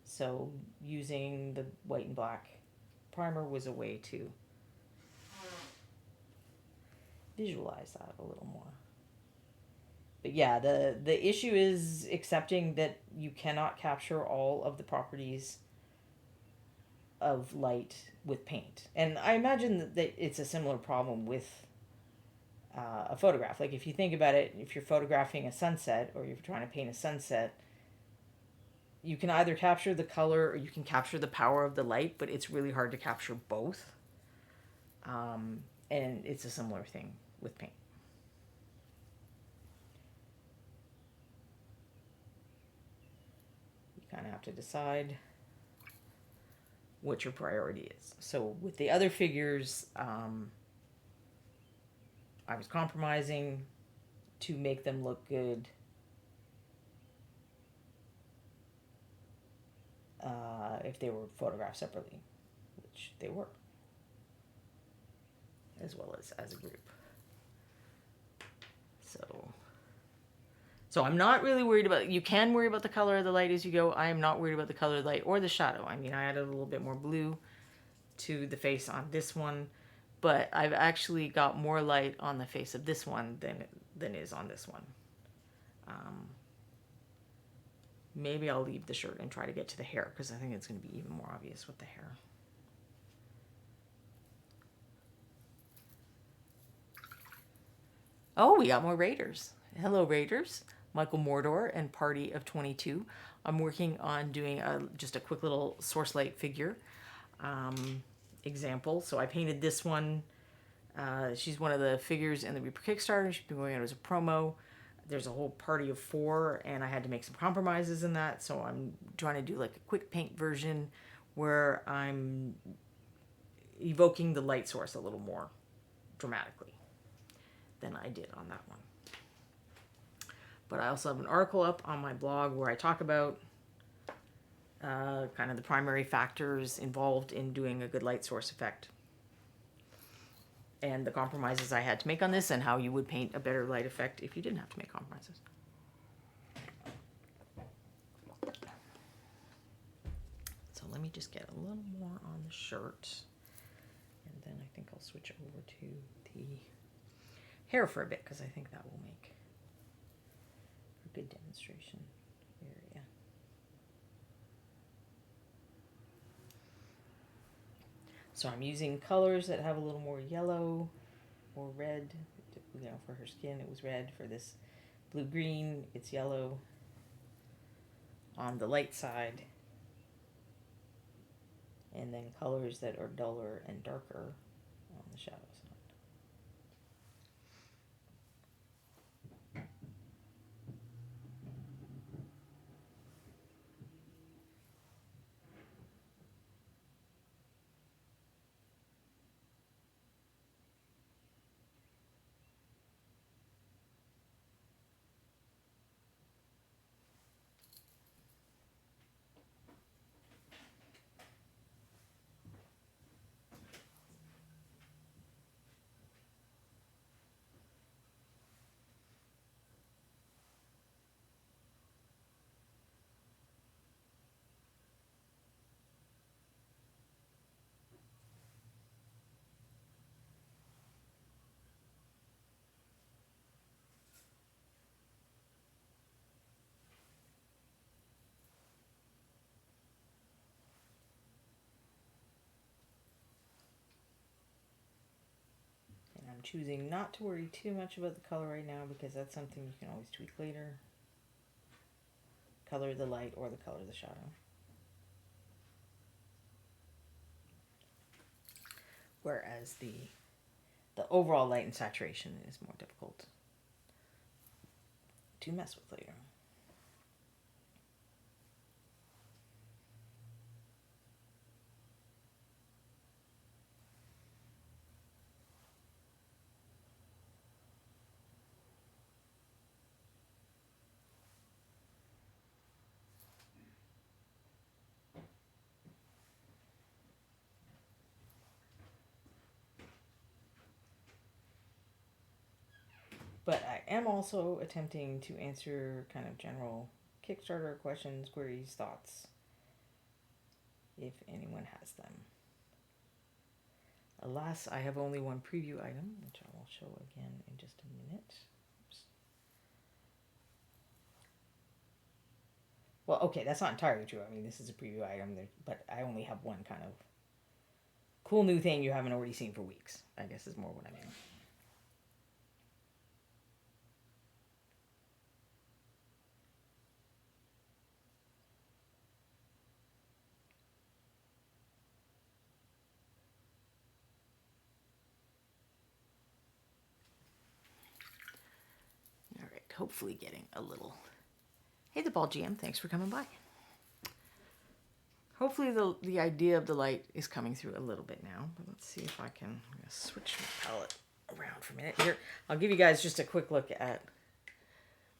So using the white and black primer was a way to visualize that a little more. But yeah, the issue is accepting that you cannot capture all of the properties of light with paint. And I imagine that it's a similar problem with a photograph. Like if you think about it, if you're photographing a sunset or you're trying to paint a sunset, you can either capture the color or you can capture the power of the light, but it's really hard to capture both. And it's a similar thing with paint. You kind of have to decide what your priority is. So with the other figures, I was compromising to make them look good. If they were photographed separately, which they were, as well as a group. So I'm not really worried about, you can worry about the color of the light as you go. I am not worried about the color of the light or the shadow. I mean, I added a little bit more blue to the face on this one, but I've actually got more light on the face of this one than is on this one. Maybe I'll leave the shirt and try to get to the hair because I think it's going to be even more obvious with the hair. Oh, we got more Raiders. Hello, Raiders. Michael Mordor and Party of 22. I'm working on doing just a quick little source light figure example. So I painted this one. She's one of the figures in the Reaper Kickstarter. She's been going out as a promo. There's a whole party of 4, and I had to make some compromises in that. So I'm trying to do like a quick paint version where I'm evoking the light source a little more dramatically than I did on that one. But I also have an article up on my blog where I talk about kind of the primary factors involved in doing a good light source effect, and the compromises I had to make on this, and how you would paint a better light effect if you didn't have to make compromises. So let me just get a little more on the shirt, and then I think I'll switch over to the hair for a bit, because I think that will make a good demonstration area. So I'm using colors that have a little more yellow or red. You know, for her skin it was red. For this blue-green, it's yellow on the light side. And then colors that are duller and darker on the shadow side. choosing not to worry too much about the color right now because that's something you can always tweak later. Color of the light or the color of the shadow. Whereas the overall light and saturation is more difficult to mess with later. But I am also attempting to answer kind of general Kickstarter questions, queries, thoughts, if anyone has them. Alas, I have only one preview item, which I will show again in just a minute. Oops. Well, okay, that's not entirely true. I mean, this is a preview item, but I only have one kind of cool new thing you haven't already seen for weeks, I guess is more what I mean. All right, hopefully getting a little... Hey, the Ball GM, thanks for coming by. Hopefully the idea of the light is coming through a little bit now. But let's see if I can... I'm going to switch my palette around for a minute. Here, I'll give you guys just a quick look at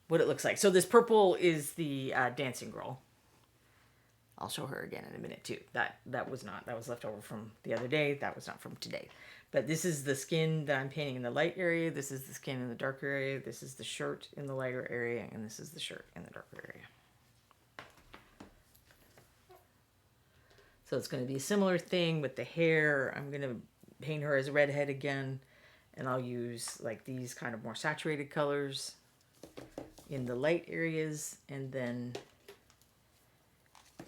what it looks like. So this purple is the dancing girl. I'll show her again in a minute too. That was left over from the other day. That was not from today. But this is the skin that I'm painting in the light area. This is the skin in the darker area. This is the shirt in the lighter area. And this is the shirt in the darker area. So it's going to be a similar thing with the hair. I'm going to paint her as a redhead again. And I'll use like these kind of more saturated colors in the light areas. And then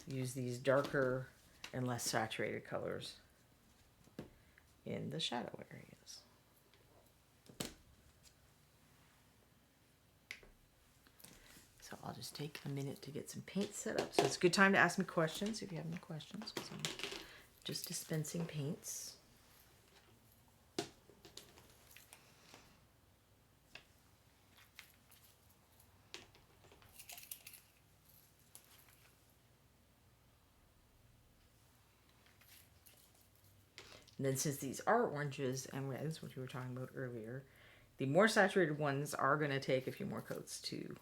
use these darker and less saturated colors in the shadow areas. So I'll just take a minute to get some paint set up. So it's a good time to ask me questions if you have any questions, because I'm just dispensing paints. And then since these are oranges and reds, which we were talking about earlier, the more saturated ones are going to take a few more coats to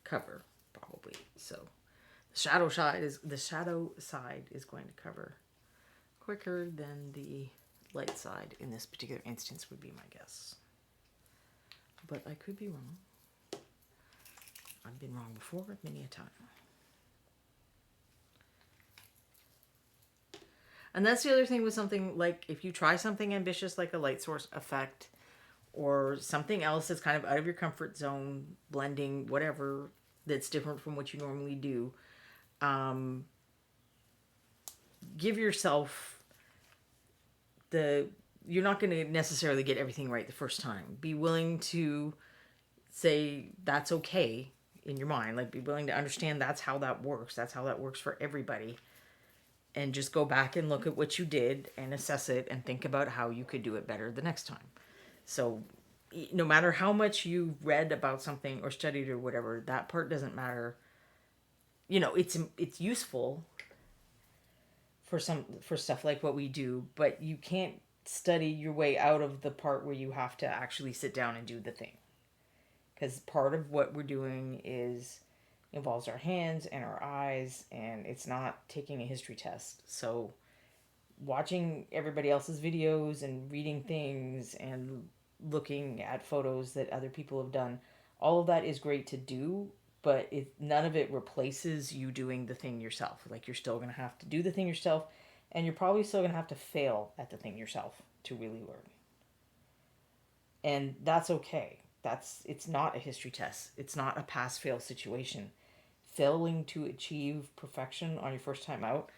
cover, probably. So the shadow side is going to cover quicker than the light side in this particular instance would be my guess. But I could be wrong. I've been wrong before many a time. And that's the other thing with something like, if you try something ambitious like a light source effect or something else that's kind of out of your comfort zone, blending, whatever, that's different from what you normally do, give yourself you're not going to necessarily get everything right the first time. Be willing to say that's okay in your mind. Like, be willing to understand that's how that works. That's how that works for everybody. And just go back and look at what you did and assess it and think about how you could do it better the next time. So no matter how much you read about something or studied or whatever, that part doesn't matter. You know, it's useful for stuff like what we do, but you can't study your way out of the part where you have to actually sit down and do the thing. Because part of what we're doing involves our hands and our eyes, and it's not taking a history test. So watching everybody else's videos and reading things and looking at photos that other people have done, all of that is great to do, but none of it replaces you doing the thing yourself. Like, you're still going to have to do the thing yourself, and you're probably still going to have to fail at the thing yourself to really learn. And that's okay. It's not a history test. It's not a pass-fail situation. Failing to achieve perfection on your first time out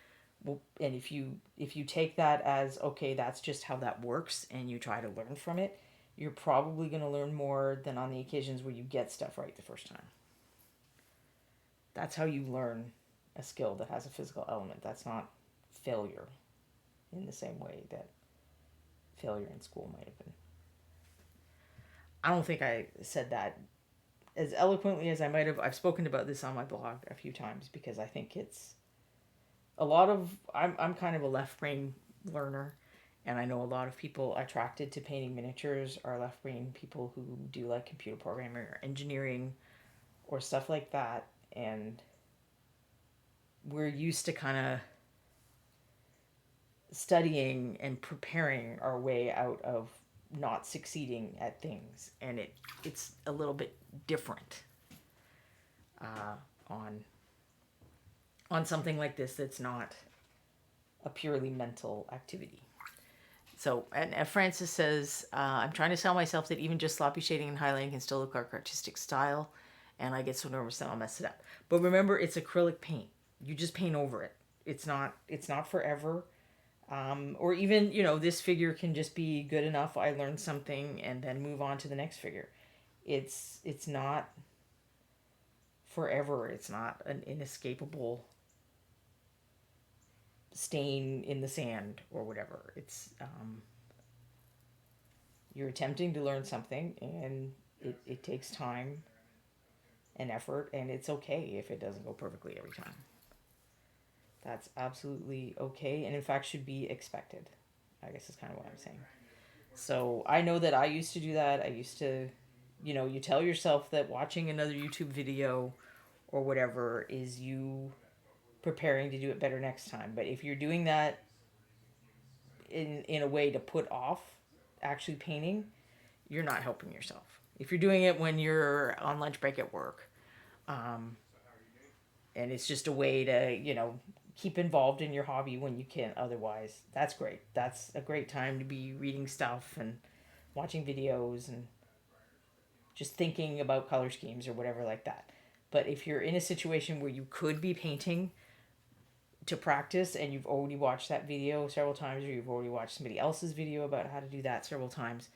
Well, and if you take that as, okay, that's just how that works, and you try to learn from it, you're probably going to learn more than on the occasions where you get stuff right the first time. That's how you learn a skill that has a physical element. That's not failure in the same way that failure in school might have been. I don't think I said that as eloquently as I might have. I've spoken about this on my blog a few times because I think it's a lot of, I'm kind of a left brain learner, and I know a lot of people attracted to painting miniatures are left brain people who do like computer programming or engineering or stuff like that, and we're used to kind of studying and preparing our way out of not succeeding at things, and it's a little bit different on something like this that's not a purely mental activity. So, and Francis says, I'm trying to tell myself that even just sloppy shading and highlighting can still look like artistic style, and I get so nervous that I'll mess it up. But remember, it's acrylic paint. You just paint over it. It's not forever. Or even, this figure can just be good enough. I learned something and then move on to the next figure. It's not forever. It's not an inescapable stain in the sand or whatever. It's you're attempting to learn something, and it takes time and effort, and it's okay if it doesn't go perfectly every time. That's absolutely okay, and in fact should be expected, I guess is kind of what I'm saying. So I know that I used to do that. I used to, you tell yourself that watching another YouTube video or whatever is you preparing to do it better next time. But if you're doing that in a way to put off actually painting, you're not helping yourself. If you're doing it when you're on lunch break at work, and it's just a way to, keep involved in your hobby when you can otherwise, that's great. That's a great time to be reading stuff and watching videos and just thinking about color schemes or whatever like that. But if you're in a situation where you could be painting to practice and you've already watched that video several times, or you've already watched somebody else's video about how to do that several times,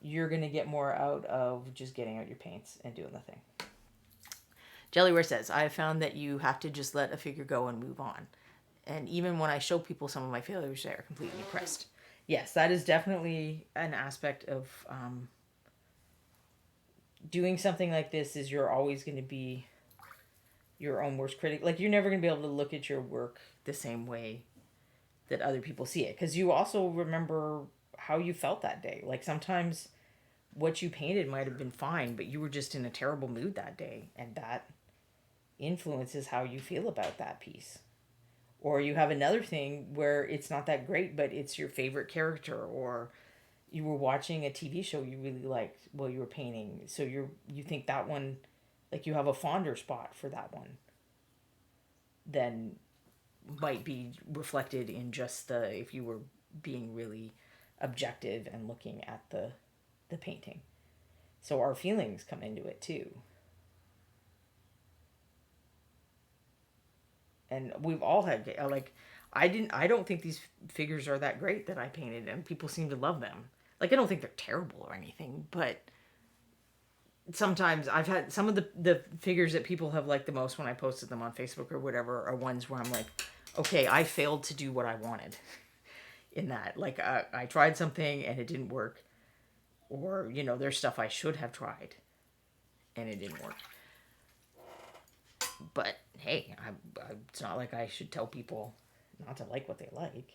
you're going to get more out of just getting out your paints and doing the thing. Jellyware says, I have found that you have to just let a figure go and move on. And even when I show people some of my failures, they are completely impressed. Yes, that is definitely an aspect of doing something like this, is you're always going to be your own worst critic. Like, you're never going to be able to look at your work the same way that other people see it, because you also remember how you felt that day. Like, sometimes what you painted might have been fine, but you were just in a terrible mood that day, and that influences how you feel about that piece. Or you have another thing where it's not that great, but it's your favorite character, or you were watching a TV show you really liked while you were painting, so you think that one, like, you have a fonder spot for that one, then might be reflected in just if you were being really objective and looking at the painting. So our feelings come into it too. And we've all had, like, I don't think these figures are that great that I painted, and people seem to love them. Like, I don't think they're terrible or anything, but sometimes I've had some of the figures that people have liked the most when I posted them on Facebook or whatever are ones where I'm like, okay, I failed to do what I wanted in that. Like, I tried something and it didn't work, or, there's stuff I should have tried and it didn't work. But hey, it's not like I should tell people not to like what they like.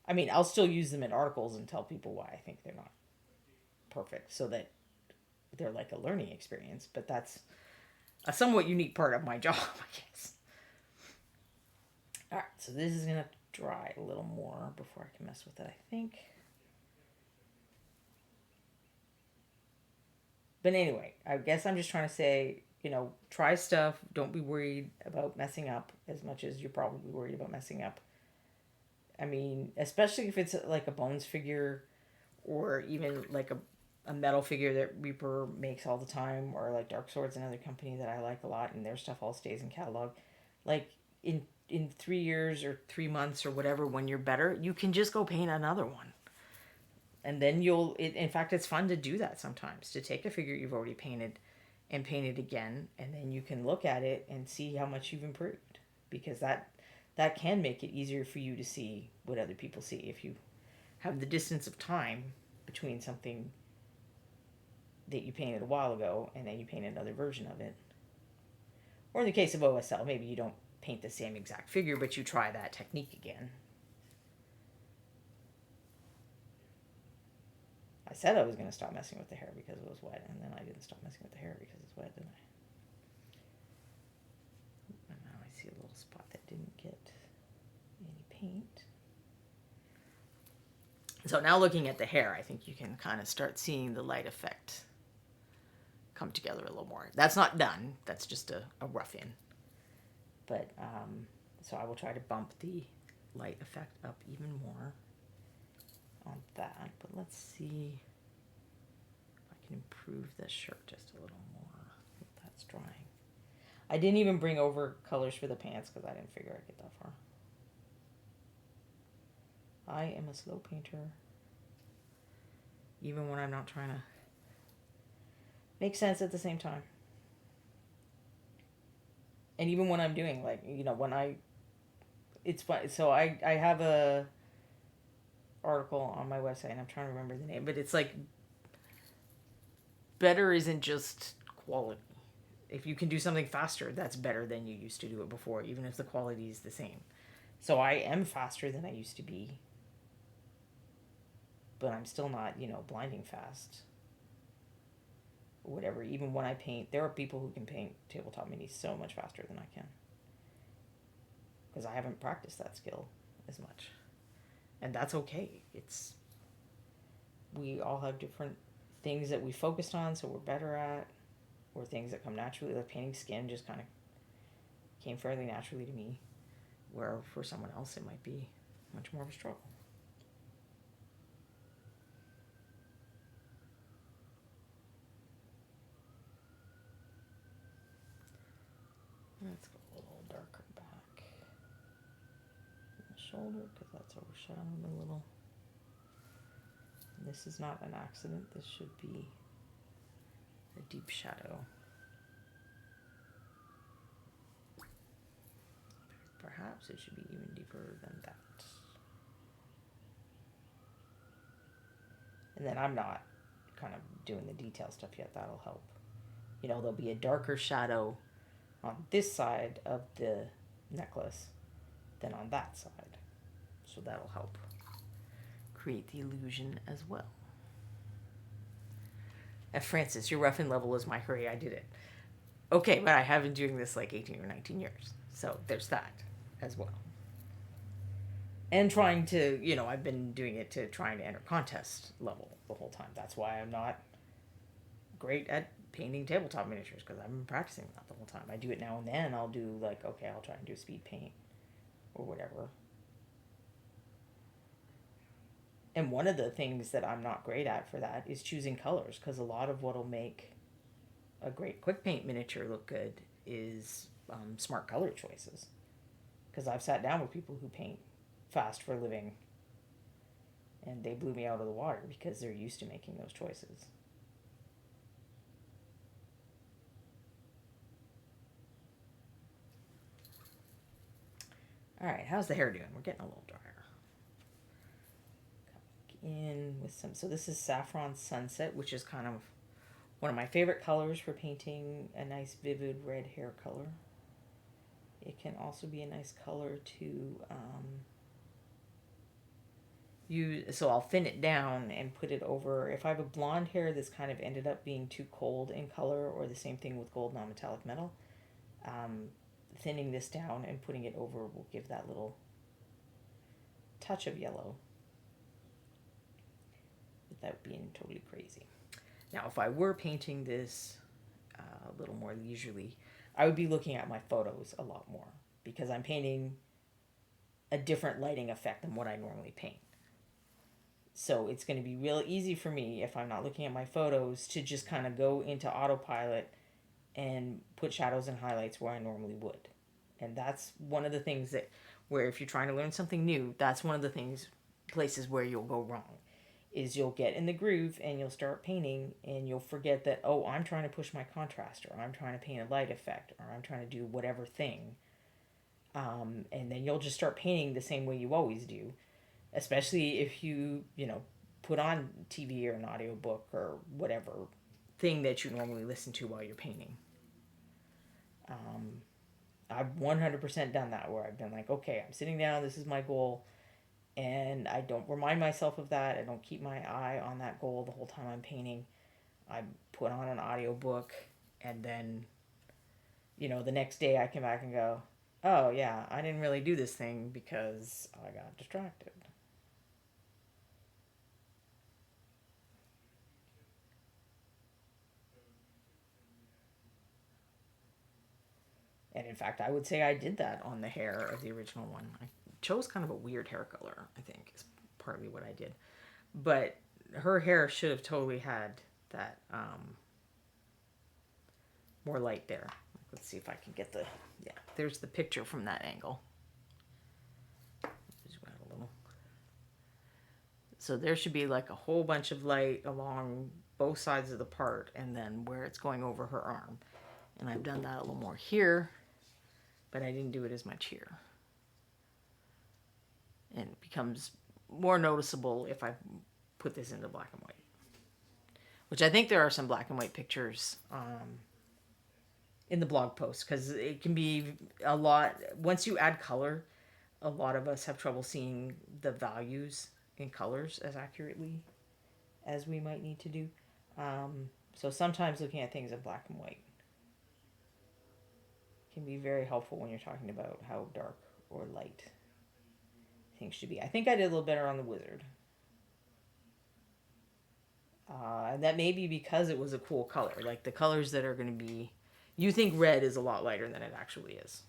I mean, I'll still use them in articles and tell people why I think they're not perfect, so that they're like a learning experience. But that's a somewhat unique part of my job, I guess. Alright, so this is going to dry a little more before I can mess with it, I think. But anyway, I guess I'm just trying to say, try stuff. Don't be worried about messing up as much as you're probably worried about messing up. I mean, especially if it's like a bones figure, or even like a metal figure that Reaper makes all the time, or like Dark Sword's another company that I like a lot, and their stuff all stays in catalog. Like, in 3 years or 3 months or whatever, when you're better, you can just go paint another one. And then in fact, it's fun to do that sometimes, to take a figure you've already painted and paint it again. And then you can look at it and see how much you've improved, because that can make it easier for you to see what other people see. If you have the distance of time between something that you painted a while ago and then you paint another version of it. Or in the case of OSL, maybe you don't paint the same exact figure, but you try that technique again. I said I was going to stop messing with the hair because it was wet, and then I didn't stop messing with the hair because it's wet, didn't I? And now I see a little spot that didn't get any paint. So now looking at the hair, I think you can kind of start seeing the light effect come together a little more. That's not done. That's just a rough in. But, so I will try to bump the light effect up even more on that. But let's see if I can improve this shirt just a little more if that's drying. I didn't even bring over colors for the pants because I didn't figure I'd get that far. I am a slow painter, even when I'm not trying to make sense at the same time. And even when I'm doing, like, you know, it's fun. So I have a article on my website, and I'm trying to remember the name, but it's like, better isn't just quality. If you can do something faster, that's better than you used to do it before, even if the quality is the same. So I am faster than I used to be, but I'm still not, you know, blinding fast. Whatever. Even when I paint, there are people who can paint tabletop minis so much faster than I can, because I haven't practiced that skill as much, and that's okay. We all have different things that we focused on, so we're better at, or things that come naturally. Like painting skin just kind of came fairly naturally to me, where for someone else it might be much more of a struggle. Let's go a little darker back in the shoulder, because that's overshadowing a little. This is not an accident. This should be a deep shadow. Perhaps it should be even deeper than that. And then I'm not kind of doing the detail stuff yet. That'll help. You know, there'll be a darker shadow on this side of the necklace than on that side. So that'll help create the illusion as well. And Francis, your rough in level is my hurry, I did it. Okay, but I have been doing this like 18 or 19 years. So there's that as well. And trying to, you know, I've been doing it to trying to enter contest level the whole time. That's why I'm not great at painting tabletop miniatures, because I've been practicing that the whole time. I do it now and then. I'll do like, okay, I'll try and do speed paint or whatever. And one of the things that I'm not great at for that is choosing colors, because a lot of what'll make a great quick paint miniature look good is smart color choices. Because I've sat down with people who paint fast for a living, and they blew me out of the water because they're used to making those choices. All right, how's the hair doing? We're getting a little drier. In with some, so this is Saffron Sunset, which is kind of one of my favorite colors for painting a nice vivid red hair color. It can also be a nice color to use, so I'll thin it down and put it over. If I have a blonde hair that's kind of ended up being too cold in color, or the same thing with gold non-metallic metal, thinning this down and putting it over will give that little touch of yellow without being totally crazy. Now, if I were painting this a little more leisurely, I would be looking at my photos a lot more, because I'm painting a different lighting effect than what I normally paint. So it's going to be real easy for me, if I'm not looking at my photos, to just kind of go into autopilot and put shadows and highlights where I normally would. And that's one of the things that, where if you're trying to learn something new, that's one of the places where you'll go wrong. Is you'll get in the groove and you'll start painting and you'll forget that, oh, I'm trying to push my contrast, or I'm trying to paint a light effect, or I'm trying to do whatever thing. And then you'll just start painting the same way you always do, especially if you put on TV or an audiobook or whatever thing that you normally listen to while you're painting. I've 100% done that, where I've been like, okay, I'm sitting down, this is my goal, and I don't remind myself of that. I don't keep my eye on that goal the whole time I'm painting. I put on an audiobook, and then, the next day I come back and go, oh yeah, I didn't really do this thing because I got distracted. And in fact, I would say I did that on the hair of the original one. I chose kind of a weird hair color, I think, is partly what I did. But her hair should have totally had that more light there. Let's see if I can get there's the picture from that angle. Zoom out a little. So there should be like a whole bunch of light along both sides of the part, and then where it's going over her arm. And I've done that a little more here, but I didn't do it as much here. And it becomes more noticeable if I put this into black and white. Which I think there are some black and white pictures in the blog post, because it can be a lot. Once you add color, a lot of us have trouble seeing the values in colors as accurately as we might need to do. So sometimes looking at things in black and white can be very helpful when you're talking about how dark or light things should be. I think I did a little better on the wizard. And that may be because it was a cool color. Like the colors that are going to be... You think red is a lot lighter than it actually is.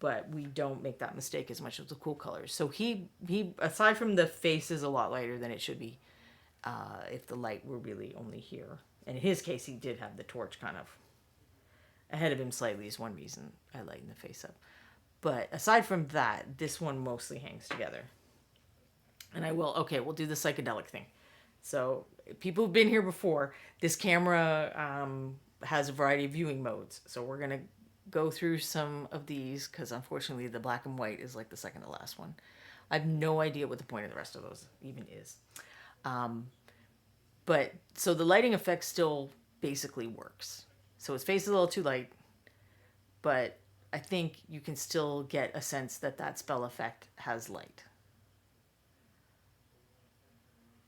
But we don't make that mistake as much with the cool colors. So he aside from the face, is a lot lighter than it should be if the light were really only here. And in his case, he did have the torch kind of ahead of him slightly, is one reason I lightened the face up. But aside from that, this one mostly hangs together. And we'll do the psychedelic thing. So people who've been here before, this camera has a variety of viewing modes. So we're going to go through some of these, because unfortunately the black and white is like the second to last one. I have no idea what the point of the rest of those even is. But so the lighting effect still basically works. So his face is a little too light, but I think you can still get a sense that that spell effect has light.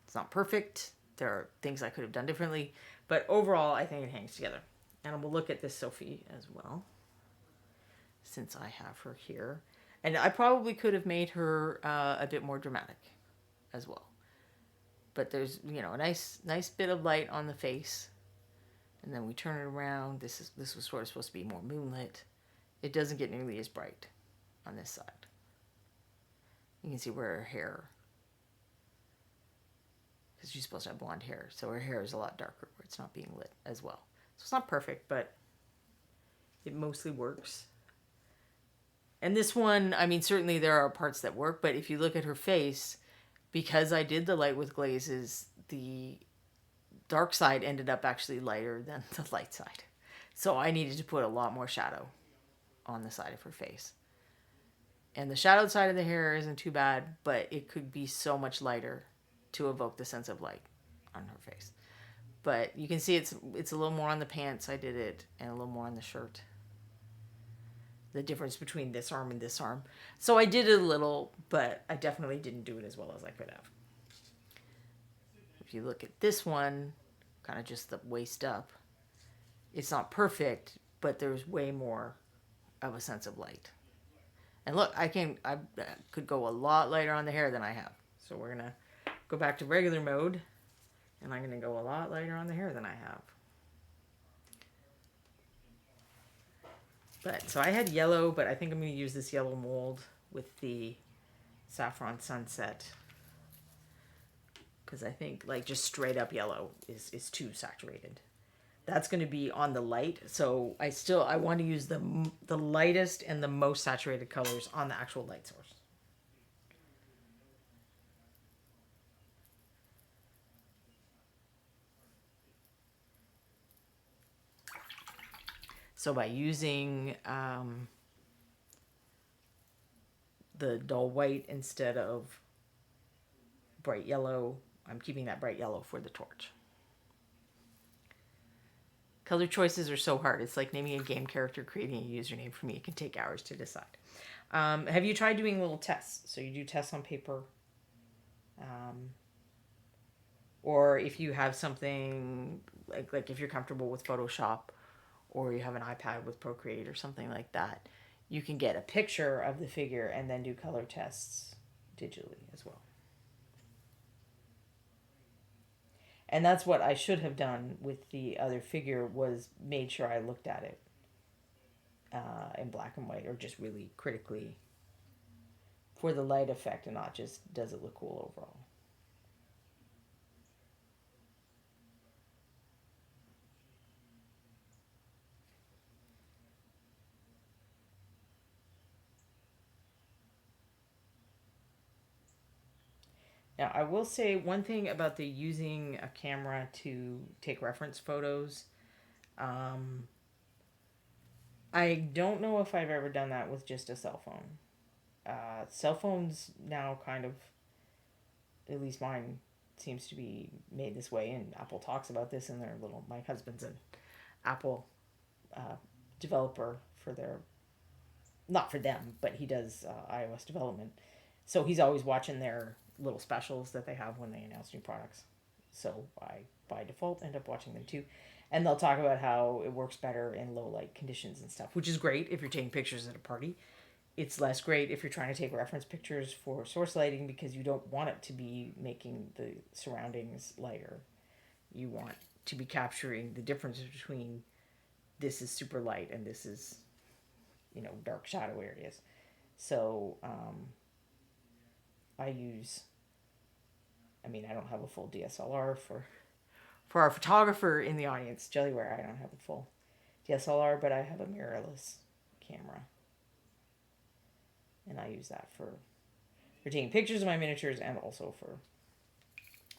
It's not perfect. There are things I could have done differently, but overall I think it hangs together. And we'll look at this Sophie as well, since I have her here. And I probably could have made her a bit more dramatic as well. But there's, a nice bit of light on the face. And then we turn it around. This was sort of supposed to be more moonlit. It doesn't get nearly as bright on this side. You can see where her hair, because she's supposed to have blonde hair, so her hair is a lot darker where it's not being lit as well. So it's not perfect, but it mostly works. And this one, certainly there are parts that work, but if you look at her face, because I did the light with glazes, the dark side ended up actually lighter than the light side. So I needed to put a lot more shadow on the side of her face. And the shadowed side of the hair isn't too bad, but it could be so much lighter to evoke the sense of light on her face. But you can see it's a little more on the pants, I did it, and a little more on the shirt. The difference between this arm and this arm. So I did it a little, but I definitely didn't do it as well as I could have. If you look at this one, kind of just the waist up, it's not perfect, but there's way more of a sense of light. And look, I could go a lot lighter on the hair than I have. So we're going to go back to regular mode, and I'm going to go a lot lighter on the hair than I have. But so I had yellow, but I think I'm going to use this yellow mold with the Saffron Sunset, because I think like just straight up yellow is too saturated. That's going to be on the light. So I want to use the lightest and the most saturated colors on the actual light source. So by using the dull white instead of bright yellow, I'm keeping that bright yellow for the torch. Color choices are so hard. It's like naming a game character, creating a username. For me, it can take hours to decide. Have you tried doing little tests? So you do tests on paper. Or if you have something, like if you're comfortable with Photoshop, or you have an iPad with Procreate or something like that, you can get a picture of the figure and then do color tests digitally as well. And that's what I should have done with the other figure, was made sure I looked at it in black and white, or just really critically for the light effect, and not just does it look cool overall. Now, I will say one thing about the using a camera to take reference photos. I don't know if I've ever done that with just a cell phone. Cell phones now kind of, at least mine seems to be made this way, and Apple talks about this in their little, my husband's an Apple developer for their, not for them, but he does iOS development. So he's always watching their little specials that they have when they announce new products. So I, by default, end up watching them too. And they'll talk about how it works better in low light conditions and stuff, which is great if you're taking pictures at a party. It's less great if you're trying to take reference pictures for source lighting, because you don't want it to be making the surroundings lighter. You want to be capturing the difference between this is super light and this is, dark shadow areas. So I don't have a full DSLR for our photographer in the audience, Jellyware. I don't have a full DSLR, but I have a mirrorless camera. And I use that for taking pictures of my miniatures, and also for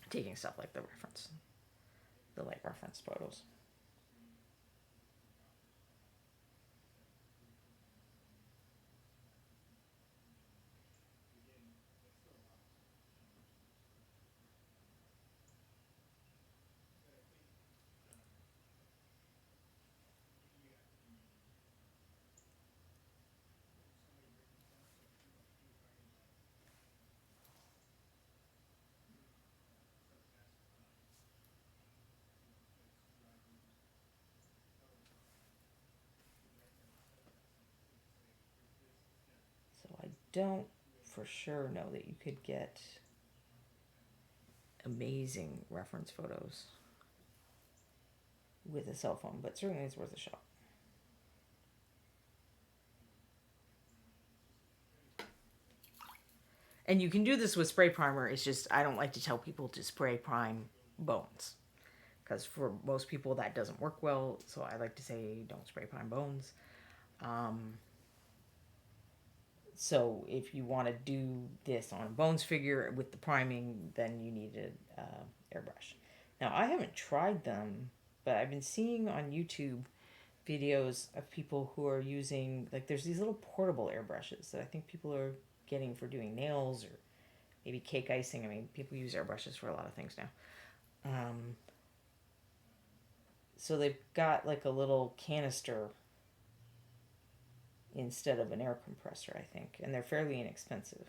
taking stuff like the light reference photos. I don't for sure know that you could get amazing reference photos with a cell phone, but certainly it's worth a shot. And you can do this with spray primer. It's just I don't like to tell people to spray prime bones, because for most people that doesn't work well. So I like to say don't spray prime bones. So if you want to do this on a bones figure with the priming, then you need an airbrush. Now, I haven't tried them, but I've been seeing on YouTube videos of people who are using, like, there's these little portable airbrushes that I think people are getting for doing nails or maybe cake icing. I mean, people use airbrushes for a lot of things now. So they've got like a little canister instead of an air compressor, I think, and they're fairly inexpensive.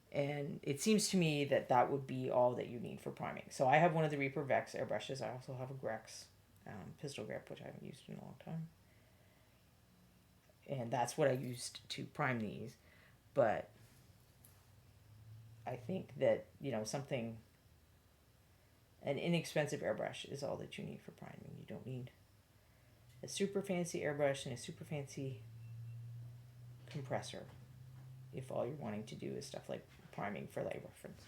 And it seems to me that that would be all that you need for priming. So I have one of the Reaper Vex airbrushes. I also have a Grex pistol grip, which I haven't used in a long time. And that's what I used to prime these. But I think that, an inexpensive airbrush is all that you need for priming. You don't need a super fancy airbrush and a super fancy compressor if all you're wanting to do is stuff like priming for light reference,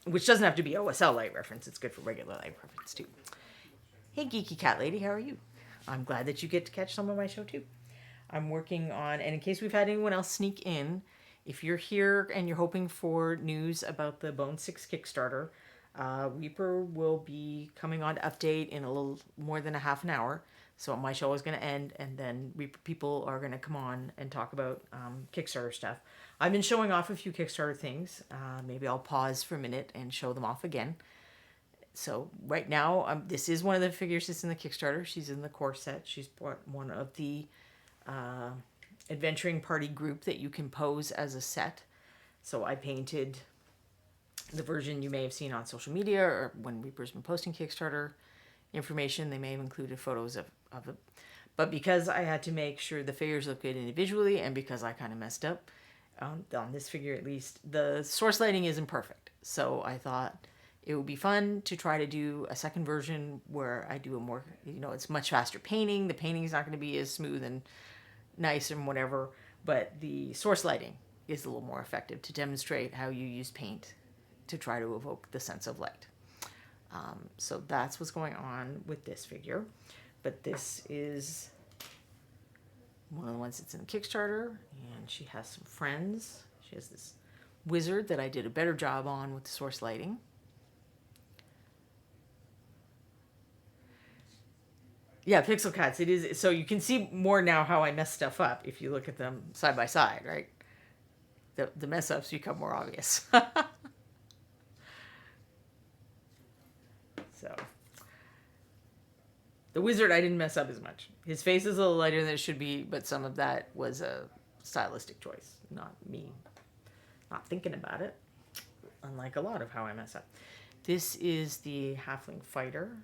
which doesn't have to be OSL light reference. It's good for regular light reference too. Hey, Geeky Cat Lady, how are you? I'm glad that you get to catch some of my show too. I'm working on, and in case we've had anyone else sneak in, if you're here and you're hoping for news about the Bone 6 Kickstarter, Reaper will be coming on to update in a little more than a half an hour. So my show is going to end, and then Reaper people are going to come on and talk about Kickstarter stuff. I've been showing off a few Kickstarter things. Maybe I'll pause for a minute and show them off again. So right now, this is one of the figures that's in the Kickstarter. She's in the core set. She's one of the adventuring party group that you can pose as a set. So I painted the version you may have seen on social media or when Reaper's been posting Kickstarter information. They may have included photos of it. But because I had to make sure the figures look good individually, and because I kind of messed up on this figure at least, the source lighting isn't perfect. So I thought it would be fun to try to do a second version where I do a more, it's much faster painting. The painting is not going to be as smooth and nice and whatever, but the source lighting is a little more effective to demonstrate how you use paint to try to evoke the sense of light. So that's what's going on with this figure. But this is one of the ones that's in the Kickstarter, and she has some friends. She has this wizard that I did a better job on with the source lighting. Yeah, Pixel Cats. It is, so you can see more now how I mess stuff up if you look at them side by side, right? The mess ups become more obvious. So the wizard I didn't mess up as much. His face is a little lighter than it should be, but some of that was a stylistic choice, not me not thinking about it, unlike a lot of how I mess up. This is the Halfling Fighter.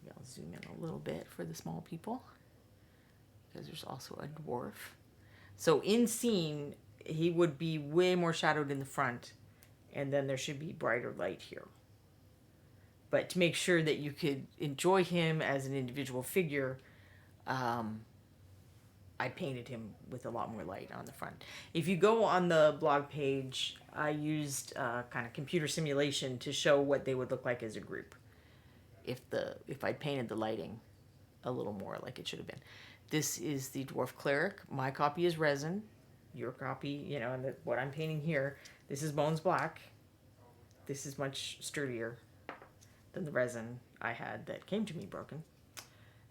Maybe I'll zoom in a little bit for the small people, because there's also a dwarf. So in scene, he would be way more shadowed in the front, and then there should be brighter light here. But to make sure that you could enjoy him as an individual figure, I painted him with a lot more light on the front. If you go on the blog page, I used kind of computer simulation to show what they would look like as a group if I'd painted the lighting a little more like it should have been. This is the Dwarf Cleric. My copy is resin. Your copy, and what I'm painting here, this is Bones Black. This is much sturdier than the resin I had that came to me broken.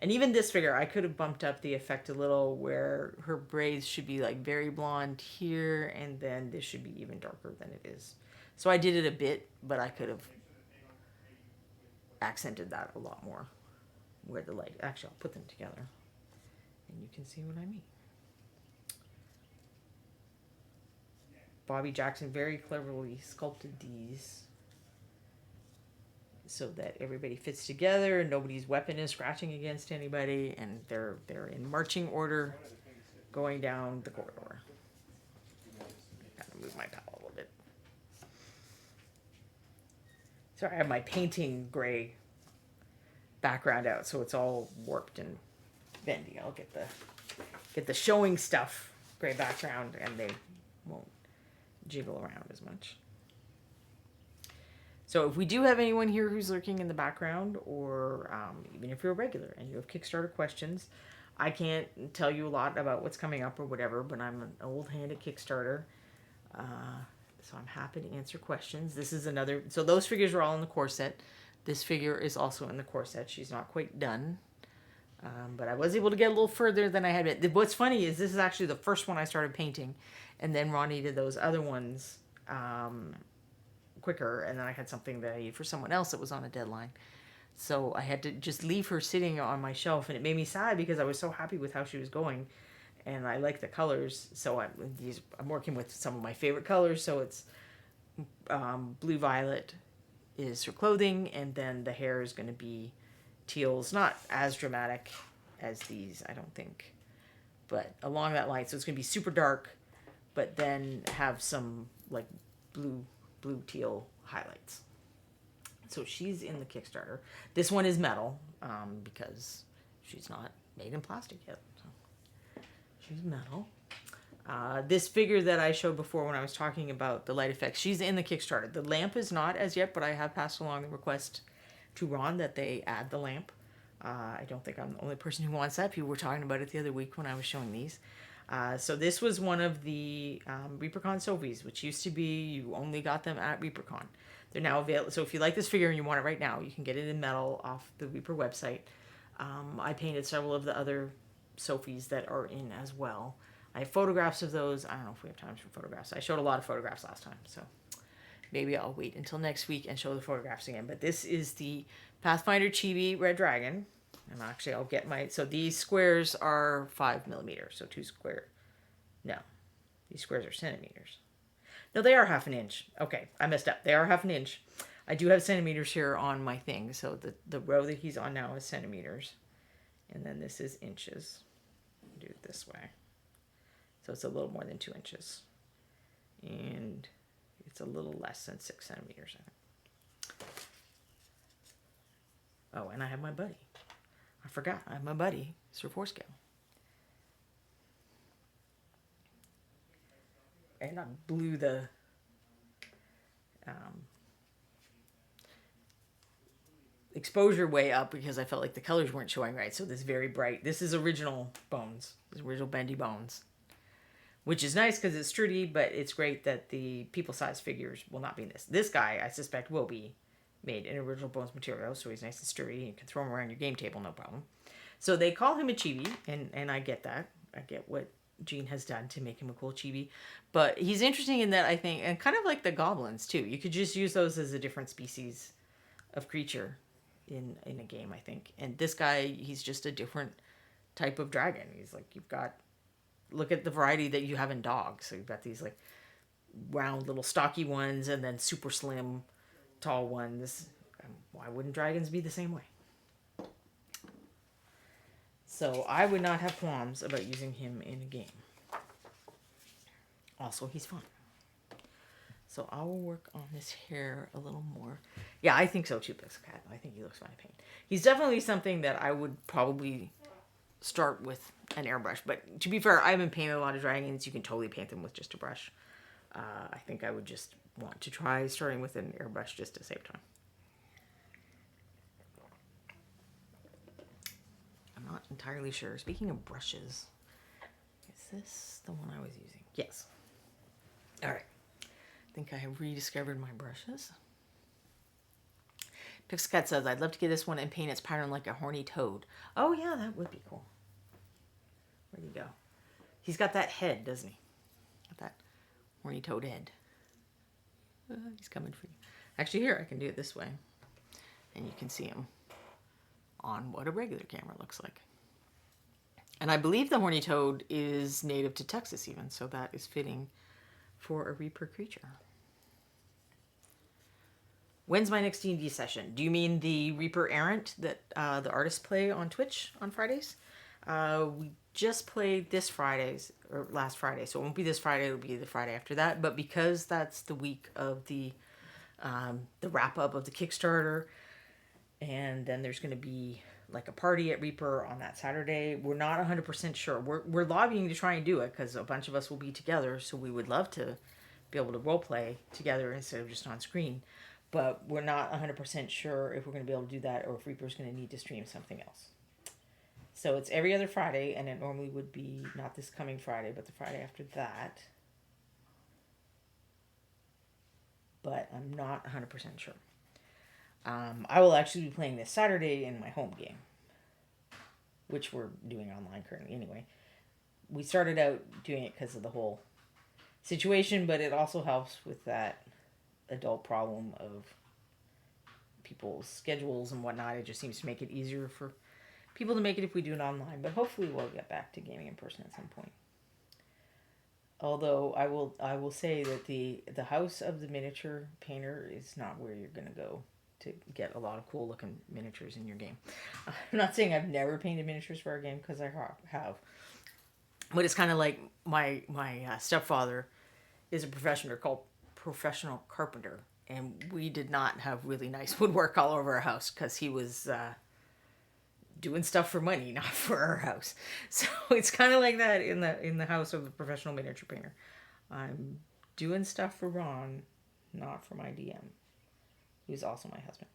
And even this figure, I could have bumped up the effect a little, where her braids should be like very blonde here, and then this should be even darker than it is. So I did it a bit, but I could have accented that a lot more where the light, actually I'll put them together and you can see what I mean. Bobby Jackson very cleverly sculpted these so that everybody fits together and nobody's weapon is scratching against anybody, and they're in marching order going down the corridor. Gotta move my towel a little bit. Sorry, I have my painting gray background out, so it's all warped and bendy. I'll get the showing stuff gray background, and they won't jiggle around as much. So if we do have anyone here who's lurking in the background, or even if you're a regular and you have Kickstarter questions, I can't tell you a lot about what's coming up or whatever, but I'm an old hand at Kickstarter, so I'm happy to answer questions. This is another, so those figures are all in the core set. This figure is also in the core set. She's not quite done, but I was able to get a little further than I had been. What's funny is this is actually the first one I started painting, and then Ronnie did those other ones quicker, and then I had something that I needed for someone else that was on a deadline. So I had to just leave her sitting on my shelf, and it made me sad because I was so happy with how she was going, and I like the colors. So I'm working with some of my favorite colors. So it's blue violet is her clothing, and then the hair is going to be teals, not as dramatic as these, I don't think, but along that line. So it's going to be super dark, but then have some like blue teal highlights. So she's in the Kickstarter. This one is metal because she's not made in plastic yet. So she's metal. This figure that I showed before when I was talking about the light effects, she's in the Kickstarter. The lamp is not as yet, but I have passed along the request to Ron that they add the lamp. I don't think I'm the only person who wants that. People were talking about it the other week when I was showing these. So this was one of the ReaperCon Sophies, which used to be you only got them at ReaperCon. They're now available. So if you like this figure and you want it right now, you can get it in metal off the Reaper website. I painted several of the other Sophies that are in as well. I have photographs of those. I don't know if we have time for photographs. I showed a lot of photographs last time, so maybe I'll wait until next week and show the photographs again. But this is the Pathfinder Chibi Red Dragon. And actually, I'll get my... So these squares are 5mm, so 2 square. No, these squares are centimeters. No, they are half an inch. Okay, I messed up. They are half an inch. I do have centimeters here on my thing. So the row that he's on now is centimeters. And then this is inches. Do it this way. So it's a little more than 2 inches. And it's a little less than 6 centimeters, I think. Oh, and I have my buddy. I forgot. I have my buddy, Sir Forescale. And I blew the exposure way up because I felt like the colors weren't showing right. So this very bright. This is original bones. This is original bendy bones. Which is nice because it's sturdy, but it's great that the people-sized figures will not be in this. This guy, I suspect, will be made in original bones material, so he's nice and sturdy, and you can throw him around your game table, no problem. So they call him a chibi, and I get that. I get what Gene has done to make him a cool chibi. But he's interesting in that, I think, and kind of like the goblins, too. You could just use those as a different species of creature in a game, I think. And this guy, he's just a different type of dragon. He's like, you've got... Look at the variety that you have in dogs. So you've got these, like, round little stocky ones, and then super slim tall ones. Why wouldn't dragons be the same way? So I would not have qualms about using him in a game. Also, he's fun. So I will work on this hair a little more. Yeah, I think so too, Pixelcat. I think he looks fine to paint. He's definitely something that I would probably start with an airbrush. But to be fair, I haven't painted a lot of dragons. You can totally paint them with just a brush. I think I would just want to try starting with an airbrush just to save time. I'm not entirely sure. Speaking of brushes, is this the one I was using? Yes. All right. I think I have rediscovered my brushes. Pixcat says, I'd love to get this one and paint its pattern like a horny toad. Oh yeah, that would be cool. Where'd he go? He's got that head, doesn't he? Got that horny toad head. He's coming for you. Actually, here, I can do it this way. And you can see him on what a regular camera looks like. And I believe the horny toad is native to Texas even, so that is fitting for a Reaper creature. When's my next D&D session? Do you mean the Reaper Errant that the artists play on Twitch on Fridays? We just played this Friday's, or last Friday, so it won't be this Friday, it'll be the Friday after that. But because that's the week of the wrap-up of the Kickstarter, and then there's going to be like a party at Reaper on that Saturday, we're not 100% sure. We're lobbying to try and do it because a bunch of us will be together, so we would love to be able to roleplay together instead of just on screen. But we're not 100% sure if we're going to be able to do that or if Reaper's going to need to stream something else. So it's every other Friday, and it normally would be not this coming Friday, but the Friday after that. But I'm not 100% sure. I will actually be playing this Saturday in my home game, which we're doing online currently anyway. We started out doing it because of the whole situation, but it also helps with that adult problem of people's schedules and whatnot. It just seems to make it easier for people to make it if we do it online, but hopefully we'll get back to gaming in person at some point. Although I will say that the house of the miniature painter is not where you're going to go to get a lot of cool looking miniatures in your game. I'm not saying I've never painted miniatures for our game, because I have. But it's kind of like my stepfather is a professional carpenter, and we did not have really nice woodwork all over our house because he was doing stuff for money, not for our house. So it's kind of like that in the house of a professional miniature painter. I'm doing stuff for Ron, not for my DM. He was also my husband.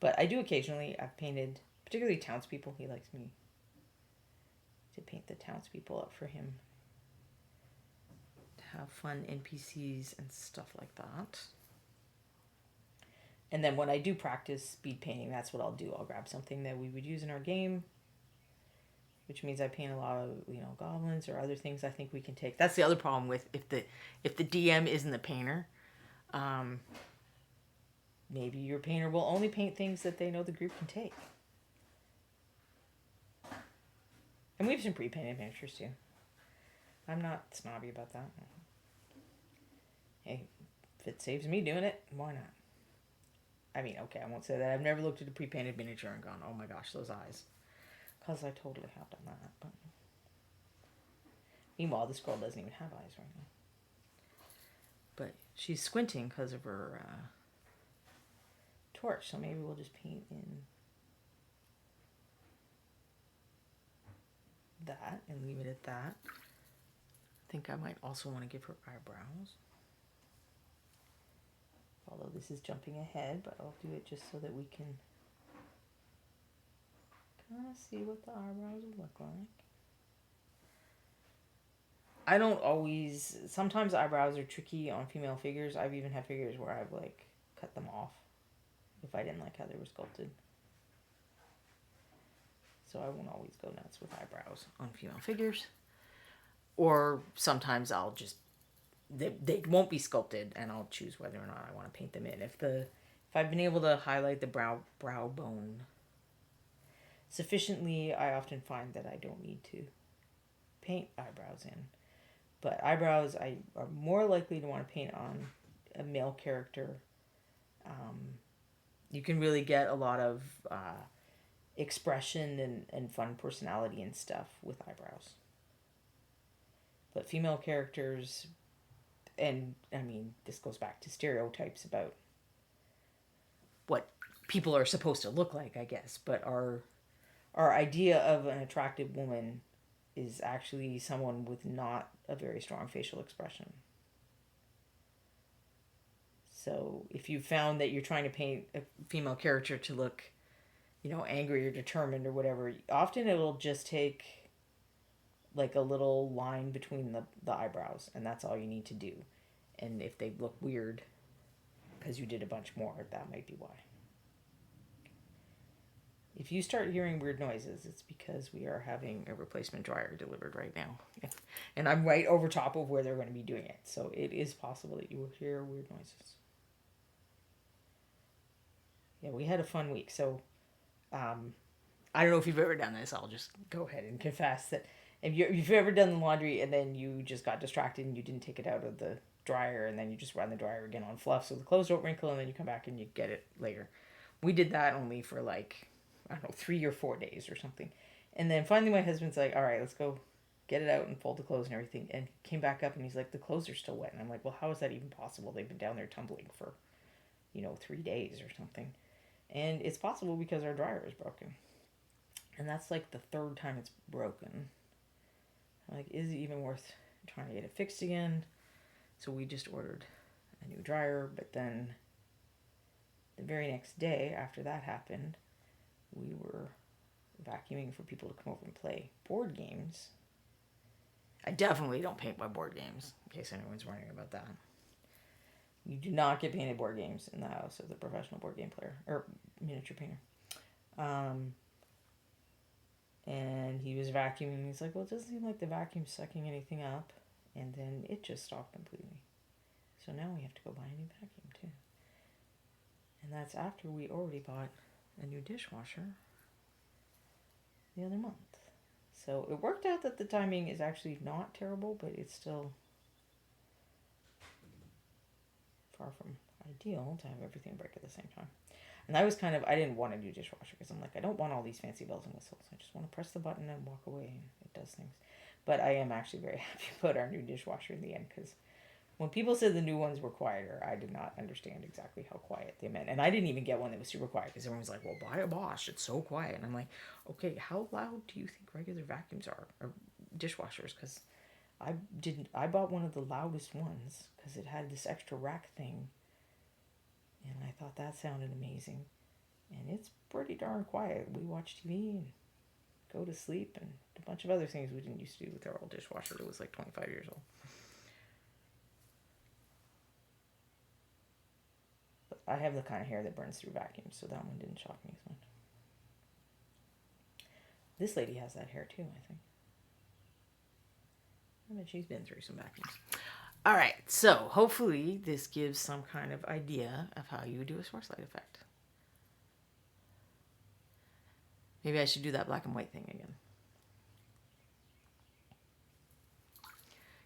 But I do occasionally. I've painted, particularly townspeople. He likes me to paint the townspeople up for him. To have fun NPCs and stuff like that. And then when I do practice speed painting, that's what I'll do. I'll grab something that we would use in our game, which means I paint a lot of, goblins or other things I think we can take. That's the other problem with if the DM isn't the painter. Maybe your painter will only paint things that they know the group can take. And we have some pre-painted miniatures too. I'm not snobby about that. Hey, if it saves me doing it, why not? I mean, okay, I won't say that. I've never looked at a pre-painted miniature and gone, oh my gosh, those eyes. Because I totally have done that. But meanwhile, this girl doesn't even have eyes right now. But she's squinting because of her torch. So maybe we'll just paint in that and leave it at that. I think I might also want to give her eyebrows. Although this is jumping ahead, but I'll do it just so that we can kind of see what the eyebrows would look like. I don't always... Sometimes eyebrows are tricky on female figures. I've even had figures where I've, cut them off if I didn't like how they were sculpted. So I won't always go nuts with eyebrows on female figures. Or sometimes I'll just... They won't be sculpted, and I'll choose whether or not I want to paint them in. If I've been able to highlight the brow bone sufficiently, I often find that I don't need to paint eyebrows in. But eyebrows, I are more likely to want to paint on a male character. You can really get a lot of expression and fun personality and stuff with eyebrows. But female characters... And, I mean, this goes back to stereotypes about what people are supposed to look like, I guess. But our idea of an attractive woman is actually someone with not a very strong facial expression. So if you found that you're trying to paint a female character to look, angry or determined or whatever, often it will just take... a little line between the eyebrows, and that's all you need to do. And if they look weird because you did a bunch more, that might be why. If you start hearing weird noises, it's because we are having a replacement dryer delivered right now. And I'm right over top of where they're going to be doing it. So it is possible that you will hear weird noises. Yeah, we had a fun week. So I don't know if you've ever done this. I'll just go ahead and confess that if you've ever done the laundry and then you just got distracted and you didn't take it out of the dryer and then you just run the dryer again on fluff so the clothes don't wrinkle and then you come back and you get it later. We did that only for 3 or 4 days or something. And then finally my husband's like, all right, let's go get it out and fold the clothes and everything. And came back up and he's like, the clothes are still wet. And I'm like, well, how is that even possible? They've been down there tumbling for, 3 days or something. And it's possible because our dryer is broken. And that's the third time it's broken. Is it even worth trying to get it fixed again? So we just ordered a new dryer, but then the very next day after that happened, we were vacuuming for people to come over and play board games. I definitely don't paint my board games, in case anyone's wondering about that. You do not get painted board games in the house of the professional board game player, or miniature painter. And he was vacuuming, and he's like, well, it doesn't seem like the vacuum's sucking anything up. And then it just stopped completely. So now we have to go buy a new vacuum, too. And that's after we already bought a new dishwasher the other month. So it worked out that the timing is actually not terrible, but it's still far from ideal to have everything break at the same time. And I was I didn't want a new dishwasher because I'm like, I don't want all these fancy bells and whistles. I just want to press the button and walk away and it does things. But I am actually very happy about our new dishwasher in the end because when people said the new ones were quieter, I did not understand exactly how quiet they meant. And I didn't even get one that was super quiet because everyone was like, well, buy a Bosch. It's so quiet. And I'm like, okay, how loud do you think regular vacuums are or dishwashers? Because I bought one of the loudest ones because it had this extra rack thing. And I thought that sounded amazing. And it's pretty darn quiet. We watch TV and go to sleep and a bunch of other things we didn't used to do with our old dishwasher that was like 25 years old. But I have the kind of hair that burns through vacuums, so that one didn't shock me as much. This lady has that hair too, I think. I bet she's been through some vacuums. All right, so hopefully this gives some kind of idea of how you would do a source light effect. Maybe I should do that black and white thing again.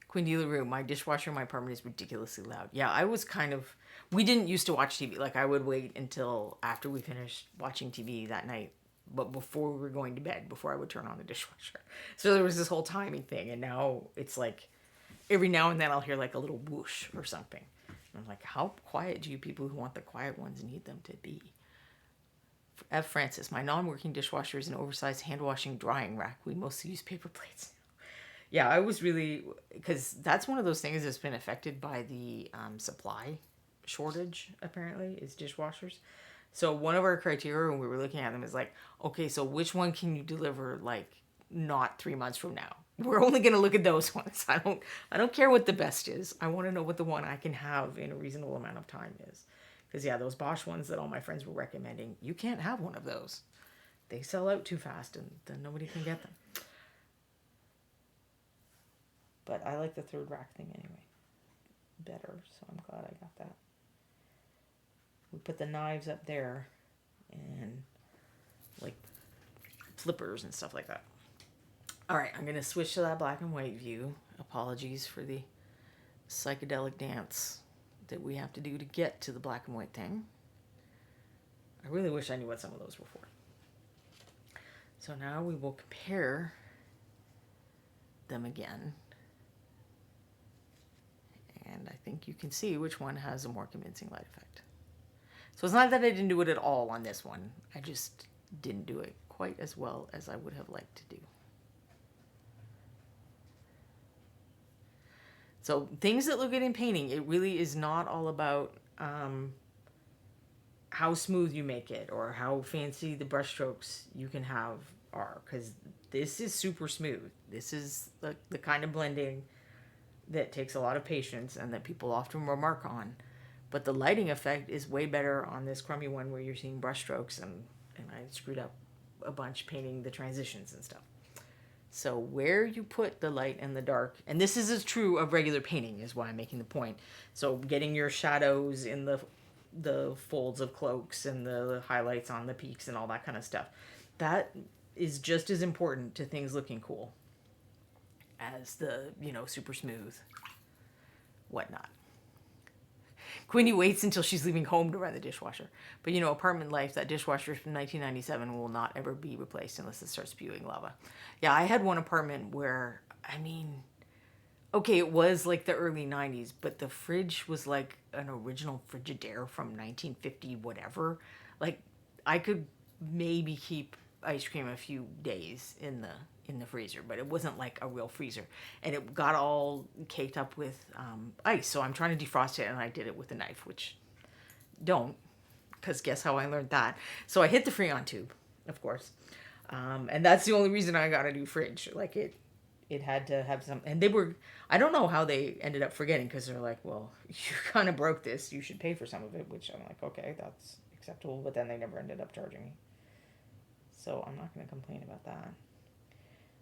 Queen Dealeroo, my dishwasher in my apartment is ridiculously loud. Yeah, I was kind of... We didn't used to watch TV. Like, I would wait until after we finished watching TV that night, but before we were going to bed, before I would turn on the dishwasher. So there was this whole timing thing, and now it's like... Every now and then I'll hear like a little whoosh or something. And I'm like, how quiet do you people who want the quiet ones need them to be? F. Francis, my non-working dishwasher is an oversized hand-washing drying rack. We mostly use paper plates. Yeah, I was really... Because that's one of those things that's been affected by the supply shortage, apparently, is dishwashers. So one of our criteria when we were looking at them is like, okay, so which one can you deliver, like, not 3 months from now? We're only going to look at those ones. I don't care what the best is. I want to know what the one I can have in a reasonable amount of time is. Because, yeah, those Bosch ones that all my friends were recommending, you can't have one of those. They sell out too fast and then nobody can get them. But I like the third rack thing anyway better, so I'm glad I got that. We put the knives up there and, like, flippers and stuff like that. All right, I'm going to switch to that black and white view. Apologies for the psychedelic dance that we have to do to get to the black and white thing. I really wish I knew what some of those were for. So now we will compare them again. And I think you can see which one has a more convincing light effect. So it's not that I didn't do it at all on this one. I just didn't do it quite as well as I would have liked to do. So things that look good in painting, it really is not all about how smooth you make it or how fancy the brush strokes you can have are. Because this is super smooth. This is the kind of blending that takes a lot of patience and that people often remark on. But the lighting effect is way better on this crummy one where you're seeing brush strokes and I screwed up a bunch painting the transitions and stuff. So where you put the light and the dark, and this is as true of regular painting is why I'm making the point. So getting your shadows in the folds of cloaks and the highlights on the peaks and all that kind of stuff. That is just as important to things looking cool as the, super smooth whatnot. Queenie waits until she's leaving home to run the dishwasher. But apartment life, that dishwasher from 1997 will not ever be replaced unless it starts spewing lava. Yeah, I had one apartment where, okay, it was like the early 90s, but the fridge was like an original Frigidaire from 1950 whatever. Like, I could maybe keep ice cream a few days in the freezer, but it wasn't like a real freezer, and it got all caked up with ice. So I'm trying to defrost it, and I did it with a knife, which don't, because guess how I learned that? So I hit the Freon tube, of course, and that's the only reason I got a new fridge. Like it had to have some, and I don't know how they ended up forgetting, because they're like, well, you kind of broke this, you should pay for some of it, which I'm like, okay, that's acceptable, but then they never ended up charging me. So I'm not going to complain about that.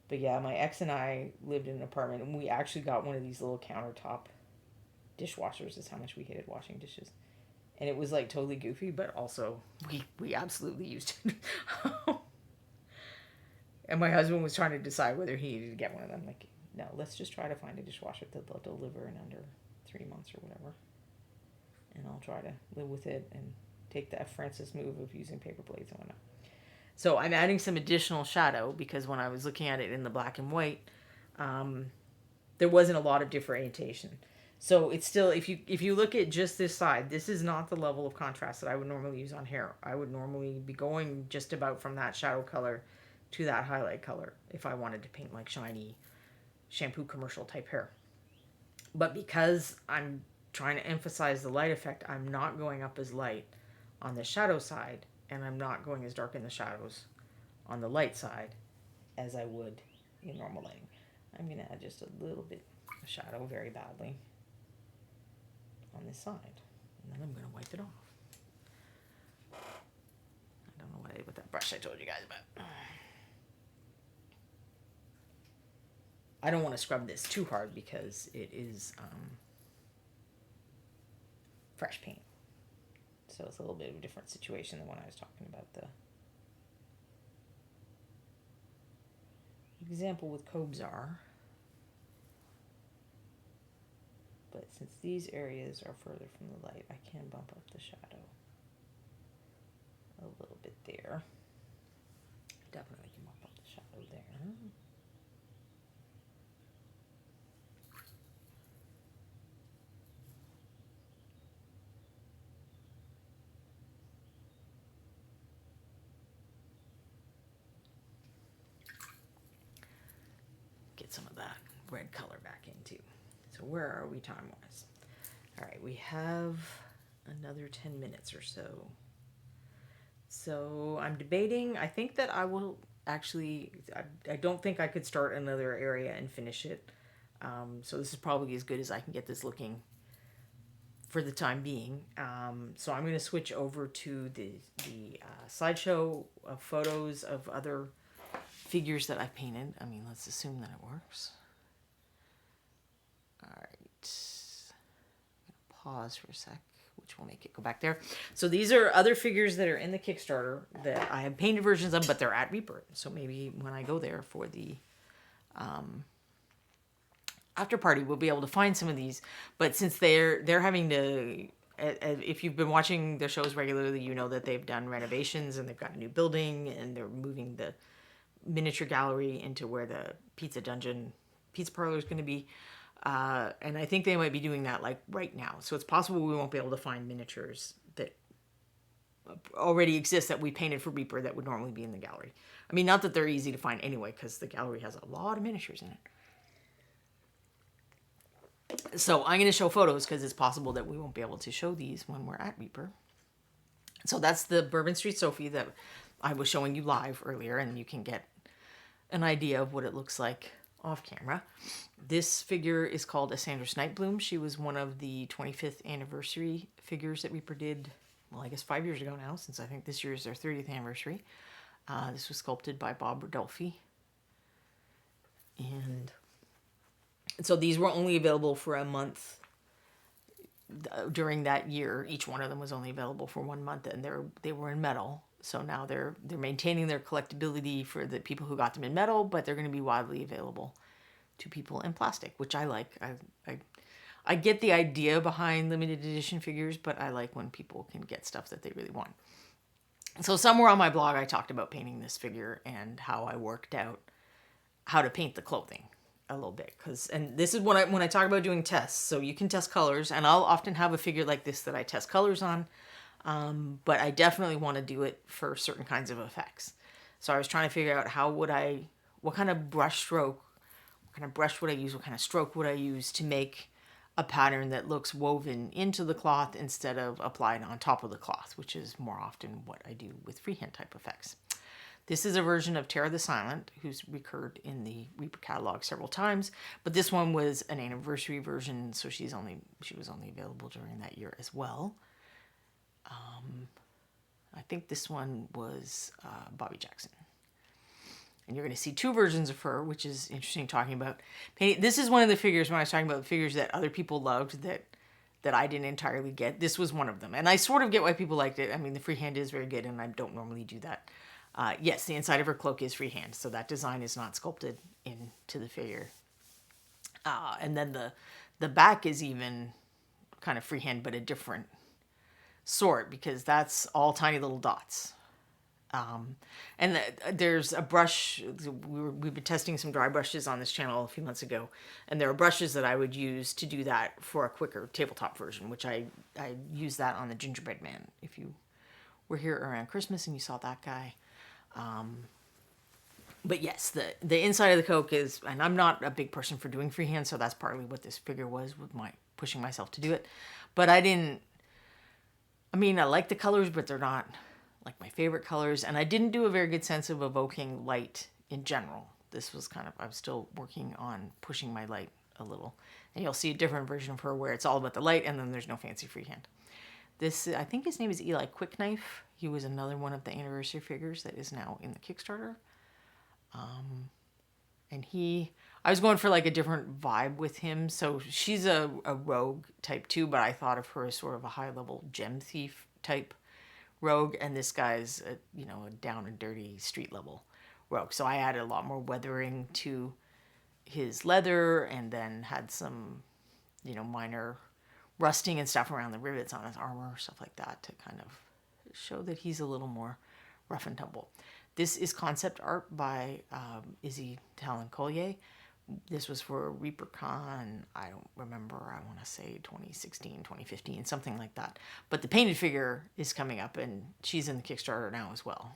But yeah, my ex and I lived in an apartment, and we actually got one of these little countertop dishwashers. Is how much we hated washing dishes. And it was like totally goofy, but also we absolutely used it. And my husband was trying to decide whether he needed to get one of them. Like, no, let's just try to find a dishwasher that they'll deliver in under 3 months or whatever. And I'll try to live with it and take the F. Francis move of using paper plates and whatnot. So I'm adding some additional shadow because when I was looking at it in the black and white, there wasn't a lot of differentiation. So it's still, if you look at just this side, this is not the level of contrast that I would normally use on hair. I would normally be going just about from that shadow color to that highlight color if I wanted to paint like shiny shampoo commercial type hair. But because I'm trying to emphasize the light effect, I'm not going up as light on the shadow side and I'm not going as dark in the shadows on the light side as I would in normal lighting. I'm going to add just a little bit of shadow very badly on this side, and then I'm going to wipe it off. I don't know what I did with that brush I told you guys about. I don't want to scrub this too hard because it is fresh paint. So it's a little bit of a different situation than when I was talking about the example with Kobzar. But since these areas are further from the light, I can bump up the shadow a little bit there. Definitely can bump up the shadow there. Get some of that red color back in too. So where are we time-wise? All right, we have another 10 minutes or so. So I'm debating. I think that I will actually, I don't think I could start another area and finish it. So this is probably as good as I can get this looking for the time being. So I'm going to switch over to the slideshow of photos of other figures that I've painted. I mean, let's assume that it works. All right. I'm going to pause for a sec, which will make it go back there. So these are other figures that are in the Kickstarter that I have painted versions of, but they're at Reaper. So maybe when I go there for the after party, we'll be able to find some of these. But since they're having to, if you've been watching their shows regularly, you know that they've done renovations and they've got a new building and they're moving the miniature gallery into where the pizza parlor is going to be. And I think they might be doing that like right now. So it's possible we won't be able to find miniatures that already exist that we painted for Reaper that would normally be in the gallery. I mean, not that they're easy to find anyway, because the gallery has a lot of miniatures in it. So I'm going to show photos because it's possible that we won't be able to show these when we're at Reaper. So that's the Bourbon Street Sophie that I was showing you live earlier, and you can get an idea of what it looks like off camera. This figure is called a Sandra Snipebloom. She was one of the 25th anniversary figures that Reaper did, well, I guess 5 years ago now, since I think this year is their 30th anniversary. This was sculpted by Bob Rodolfi. And so these were only available for a month during that year. Each one of them was only available for 1 month, and they were in metal. So now they're maintaining their collectability for the people who got them in metal, but they're going to be widely available to people in plastic, which I like. I get the idea behind limited edition figures, but I like when people can get stuff that they really want. So somewhere on my blog, I talked about painting this figure and how I worked out how to paint the clothing a little bit. And this is when I talk about doing tests. So you can test colors, and I'll often have a figure like this that I test colors on. But I definitely want to do it for certain kinds of effects. So I was trying to figure out what kind of brush stroke, what kind of brush would I use, what kind of stroke would I use to make a pattern that looks woven into the cloth instead of applied on top of the cloth, which is more often what I do with freehand type effects. This is a version of Tara the Silent, who's recurred in the Reaper catalog several times, but this one was an anniversary version, so she was only available during that year as well. I think this one was Bobby Jackson. And you're going to see two versions of her, which is interesting talking about. This is one of the figures, when I was talking about the figures that other people loved that I didn't entirely get. This was one of them. And I sort of get why people liked it. I mean, the freehand is very good, and I don't normally do that. Yes, the inside of her cloak is freehand, so that design is not sculpted into the figure. And then the back is even kind of freehand, but a different sort, because that's all tiny little dots. And there's a brush. We've been testing some dry brushes on this channel a few months ago, and there are brushes that I would use to do that for a quicker tabletop version, which I use that on the Gingerbread Man. If you were here around Christmas and you saw that guy. But yes, the inside of the coat is, and I'm not a big person for doing freehand, so that's partly what this figure was, with my pushing myself to do it. But I like the colors, but they're not like my favorite colors. And I didn't do a very good sense of evoking light in general. This was kind of, I'm still working on pushing my light a little. And you'll see a different version of her where it's all about the light and then there's no fancy freehand. This, I think his name is Eli Quickknife. He was another one of the anniversary figures that is now in the Kickstarter. And I was going for like a different vibe with him. So she's a rogue type too, but I thought of her as sort of a high level gem thief type rogue. And this guy's a down and dirty street level rogue. So I added a lot more weathering to his leather and then had some, minor rusting and stuff around the rivets on his armor, stuff like that, to kind of show that he's a little more rough and tumble. This is concept art by Izzy Talon Collier. This was for ReaperCon, I don't remember, I want to say 2016, 2015, something like that. But the painted figure is coming up and she's in the Kickstarter now as well.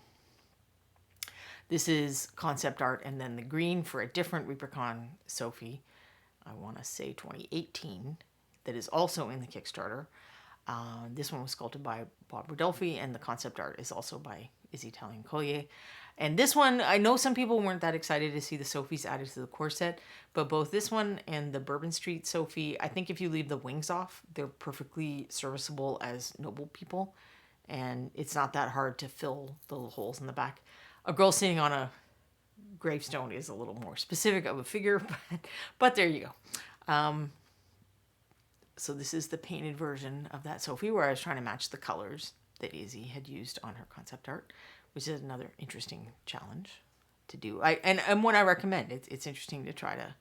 This is concept art, and then the green for a different ReaperCon Sophie, I want to say 2018, that is also in the Kickstarter. This one was sculpted by Bob Rodolfi, and the concept art is also by Izzy Talon Collier. And this one, I know some people weren't that excited to see the Sophies added to the core set, but both this one and the Bourbon Street Sophie, I think if you leave the wings off, they're perfectly serviceable as noble people, and it's not that hard to fill the little holes in the back. A girl sitting on a gravestone is a little more specific of a figure, but there you go. So this is the painted version of that Sophie, where I was trying to match the colors that Izzy had used on her concept art, which is another interesting challenge to do. And what I recommend, it's interesting to try to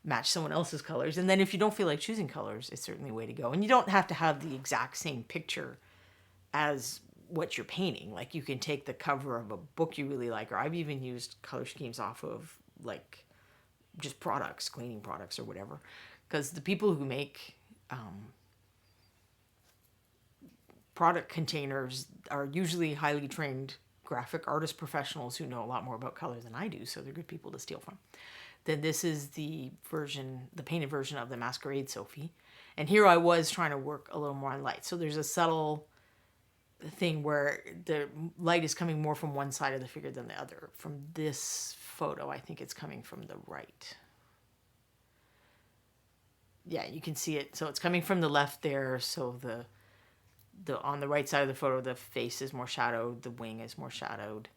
match someone else's colors. And then if you don't feel like choosing colors, it's certainly a way to go. And you don't have to have the exact same picture as what you're painting. Like, you can take the cover of a book you really like, or I've even used color schemes off of like just products, cleaning products or whatever. Because the people who make product containers are usually highly trained graphic artist professionals who know a lot more about color than I do, so they're good people to steal from. Then this is the painted version of the Masquerade Sophie. And here I was trying to work a little more on light. So there's a subtle thing where the light is coming more from one side of the figure than the other. From this photo, I think it's coming from the right. Yeah, you can see it. So it's coming from the left there. So the on the right side of the photo, the face is more shadowed, the wing is more shadowed.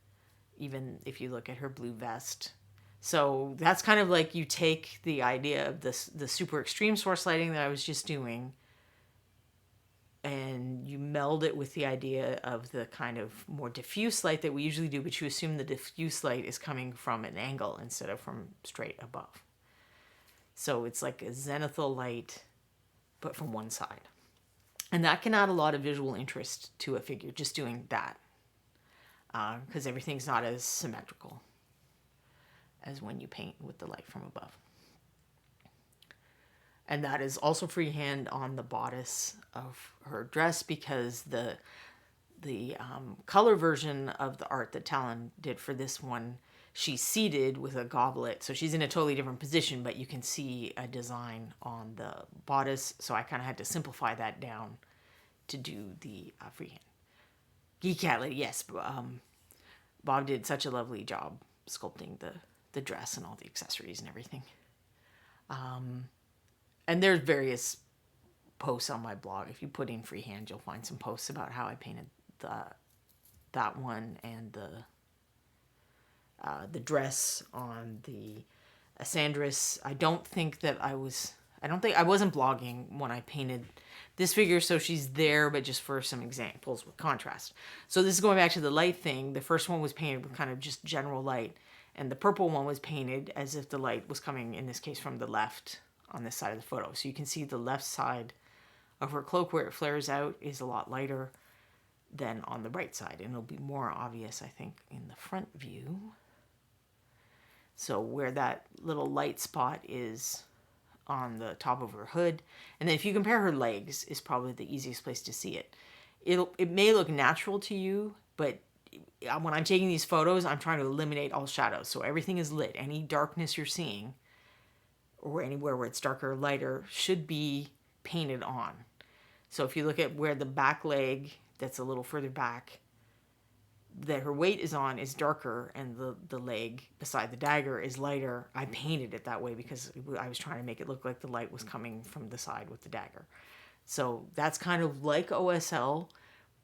Even if you look at her blue vest. So that's kind of like you take the idea of the super extreme source lighting that I was just doing, and you meld it with the idea of the kind of more diffuse light that we usually do, but you assume the diffuse light is coming from an angle instead of from straight above. So it's like a zenithal light, but from one side. And that can add a lot of visual interest to a figure, just doing that. Because everything's not as symmetrical as when you paint with the light from above. And that is also freehand on the bodice of her dress, because the color version of the art that Talon did for this one, she's seated with a goblet. So she's in a totally different position, but you can see a design on the bodice. So I kind of had to simplify that down to do the freehand. Geek Cat Lady, yes. Bob did such a lovely job sculpting the dress and all the accessories and everything. And there's various posts on my blog. If you put in freehand, you'll find some posts about how I painted that one and the dress on the Asandris. I wasn't blogging when I painted this figure, so she's there, but just for some examples with contrast. So this is going back to the light thing. The first one was painted with kind of just general light, and the purple one was painted as if the light was coming, in this case, from the left on this side of the photo. So you can see the left side of her cloak where it flares out is a lot lighter than on the right side, and it'll be more obvious, I think, in the front view. So where that little light spot is on the top of her hood, and then if you compare her legs, is probably the easiest place to see it. It may look natural to you, but when I'm taking these photos, I'm trying to eliminate all shadows, so everything is lit. Any darkness you're seeing, or anywhere where it's darker or lighter, should be painted on. So if you look at where the back leg, that's a little further back, that her weight is on is darker, and the leg beside the dagger is lighter. I painted it that way because I was trying to make it look like the light was coming from the side with the dagger. So that's kind of like OSL,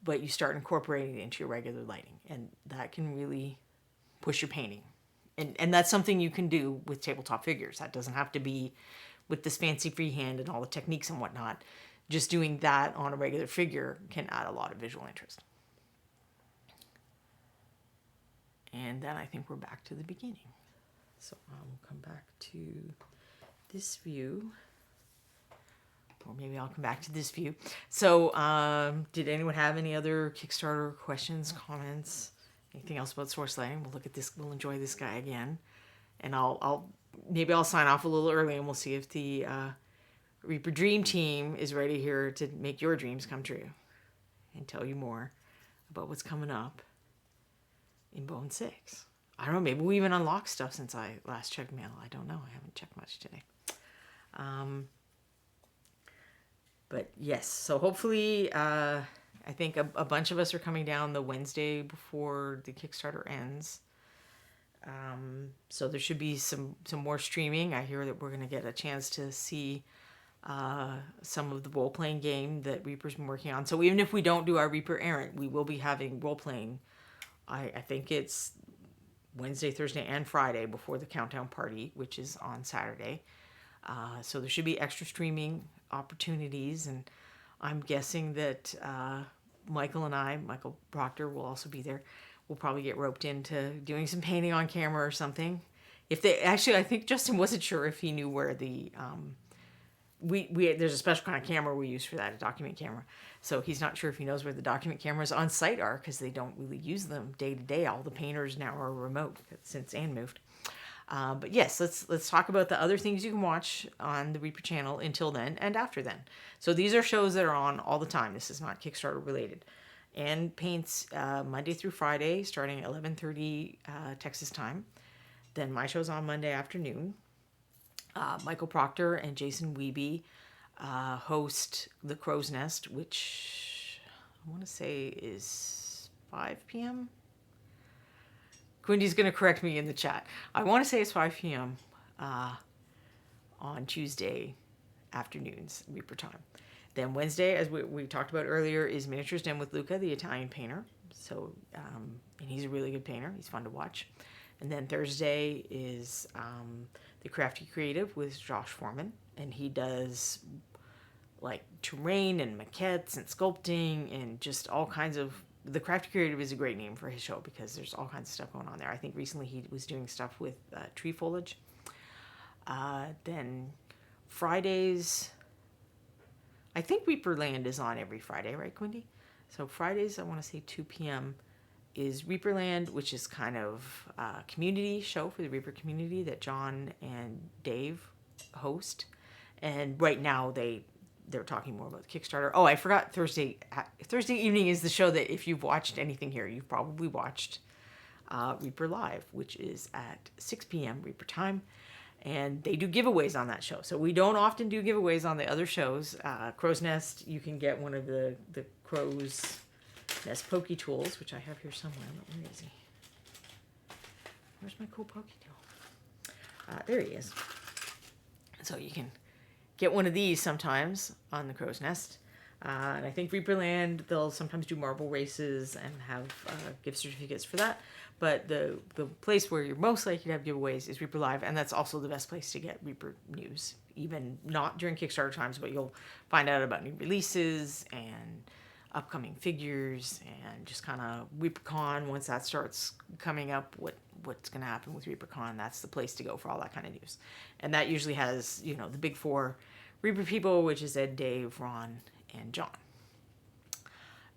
but you start incorporating it into your regular lighting, and that can really push your painting. And that's something you can do with tabletop figures. That doesn't have to be with this fancy freehand and all the techniques and whatnot. Just doing that on a regular figure can add a lot of visual interest. And then I think we're back to the beginning. So I'll come back to this view. Or maybe I'll come back to this view. So did anyone have any other Kickstarter questions, comments, anything else about source lighting? We'll look at this. We'll enjoy this guy again. And maybe I'll sign off a little early, and we'll see if the Reaper Dream Team is ready here to make your dreams come true and tell you more about what's coming up in Bone 6. I don't know, maybe we even unlocked stuff since I last checked mail. I don't know. I haven't checked much today. But yes, so hopefully, I think a bunch of us are coming down the Wednesday before the Kickstarter ends. So there should be some more streaming. I hear that we're going to get a chance to see some of the role-playing game that Reaper's been working on. So even if we don't do our Reaper Errant, we will be having role-playing. I think it's Wednesday, Thursday, and Friday before the Countdown Party, which is on Saturday. So there should be extra streaming opportunities, and I'm guessing that Michael Proctor will also be there. We'll probably get roped into doing some painting on camera or something. I think Justin wasn't sure if he knew where the there's a special kind of camera we use for that, a document camera. So he's not sure if he knows where the document cameras on site are, because they don't really use them day to day. All the painters now are remote since Anne moved. But yes, let's talk about the other things you can watch on the Reaper channel until then and after then. So these are shows that are on all the time. This is not Kickstarter related. Anne paints Monday through Friday, starting at 11:30 Texas time. Then my show's on Monday afternoon. Michael Proctor and Jason Wiebe host The Crow's Nest, which I want to say is 5 p.m. Quindy's going to correct me in the chat. I want to say it's 5 p.m. On Tuesday afternoons, Reaper time. Then Wednesday, as we talked about earlier, is Miniatures Done with Luca, the Italian painter. So, and he's a really good painter. He's fun to watch. And then Thursday is The Crafty Creative with Josh Foreman. And he does like terrain and maquettes and sculpting and just all kinds of... The Crafty Creative is a great name for his show because there's all kinds of stuff going on there. I think recently he was doing stuff with tree foliage. Then Fridays... I think Reaperland is on every Friday, right, Quindy? So Fridays, I want to say 2 p.m. is Reaperland, which is kind of a community show for the Reaper community that John and Dave host. And right now they're talking more about the Kickstarter. Oh, I forgot Thursday evening is the show that if you've watched anything here, you've probably watched Reaper Live, which is at 6 p.m. Reaper time. And they do giveaways on that show. So we don't often do giveaways on the other shows. Crow's Nest, you can get one of the Crow's Nest Pokey Tools, which I have here somewhere. Where is he? Where's my cool Pokey Tool? There he is. So you can get one of these sometimes on the Crow's Nest. And I think Reaperland, they'll sometimes do marble races and have gift certificates for that. But the place where you're most likely to have giveaways is Reaper Live, and that's also the best place to get Reaper news. Even not during Kickstarter times, but you'll find out about new releases and upcoming figures and just kind of ReaperCon. Once that starts coming up, what's going to happen with ReaperCon, that's the place to go for all that kind of news. And that usually has, the big four Reaper people, which is Ed, Dave, Ron, and John.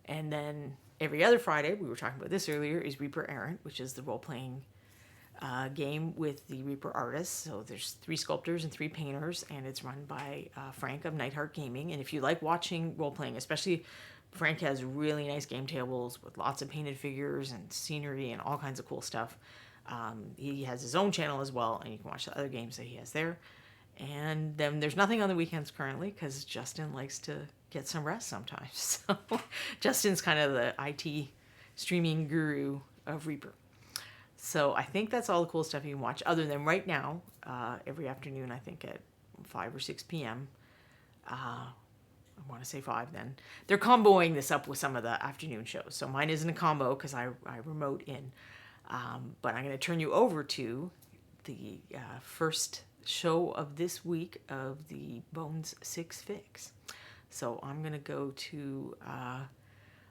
And then every other Friday, we were talking about this earlier, is Reaper Errant, which is the role-playing game with the Reaper artists. So there's 3 sculptors and 3 painters, and it's run by Frank of Nightheart Gaming. And if you like watching role-playing, especially Frank has really nice game tables with lots of painted figures and scenery and all kinds of cool stuff. He has his own channel as well, and you can watch the other games that he has there. And then there's nothing on the weekends currently because Justin likes to get some rest sometimes. So Justin's kind of the IT streaming guru of Reaper. So I think that's all the cool stuff you can watch, other than right now, every afternoon, I think at 5 or 6 p.m. I want to say 5 then. They're comboing this up with some of the afternoon shows. So mine isn't a combo because I remote in. But I'm going to turn you over to the first show of this week of the Bones 6 Fix. So I'm going to go to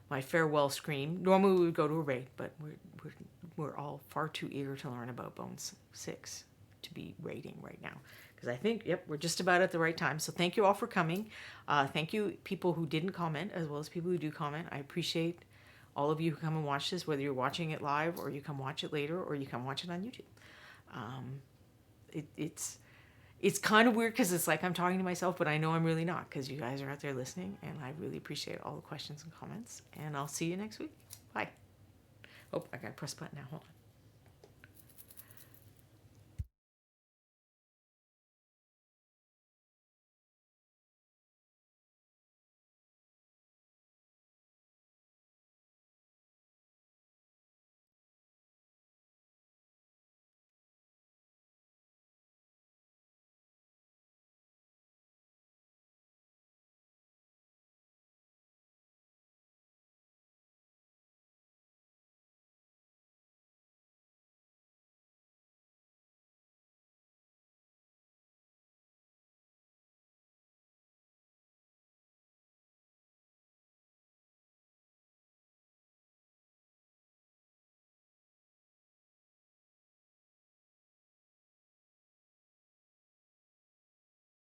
my farewell screen. Normally we would go to a raid, but we're all far too eager to learn about Bones 6 to be raiding right now. Because I think, yep, we're just about at the right time. So thank you all for coming. Thank you people who didn't comment as well as people who do comment. I appreciate all of you who come and watch this, whether you're watching it live or you come watch it later or you come watch it on YouTube. It's kind of weird because it's like I'm talking to myself, but I know I'm really not because you guys are out there listening, and I really appreciate all the questions and comments. And I'll see you next week. Bye. Oh, I gotta press button now. Hold on.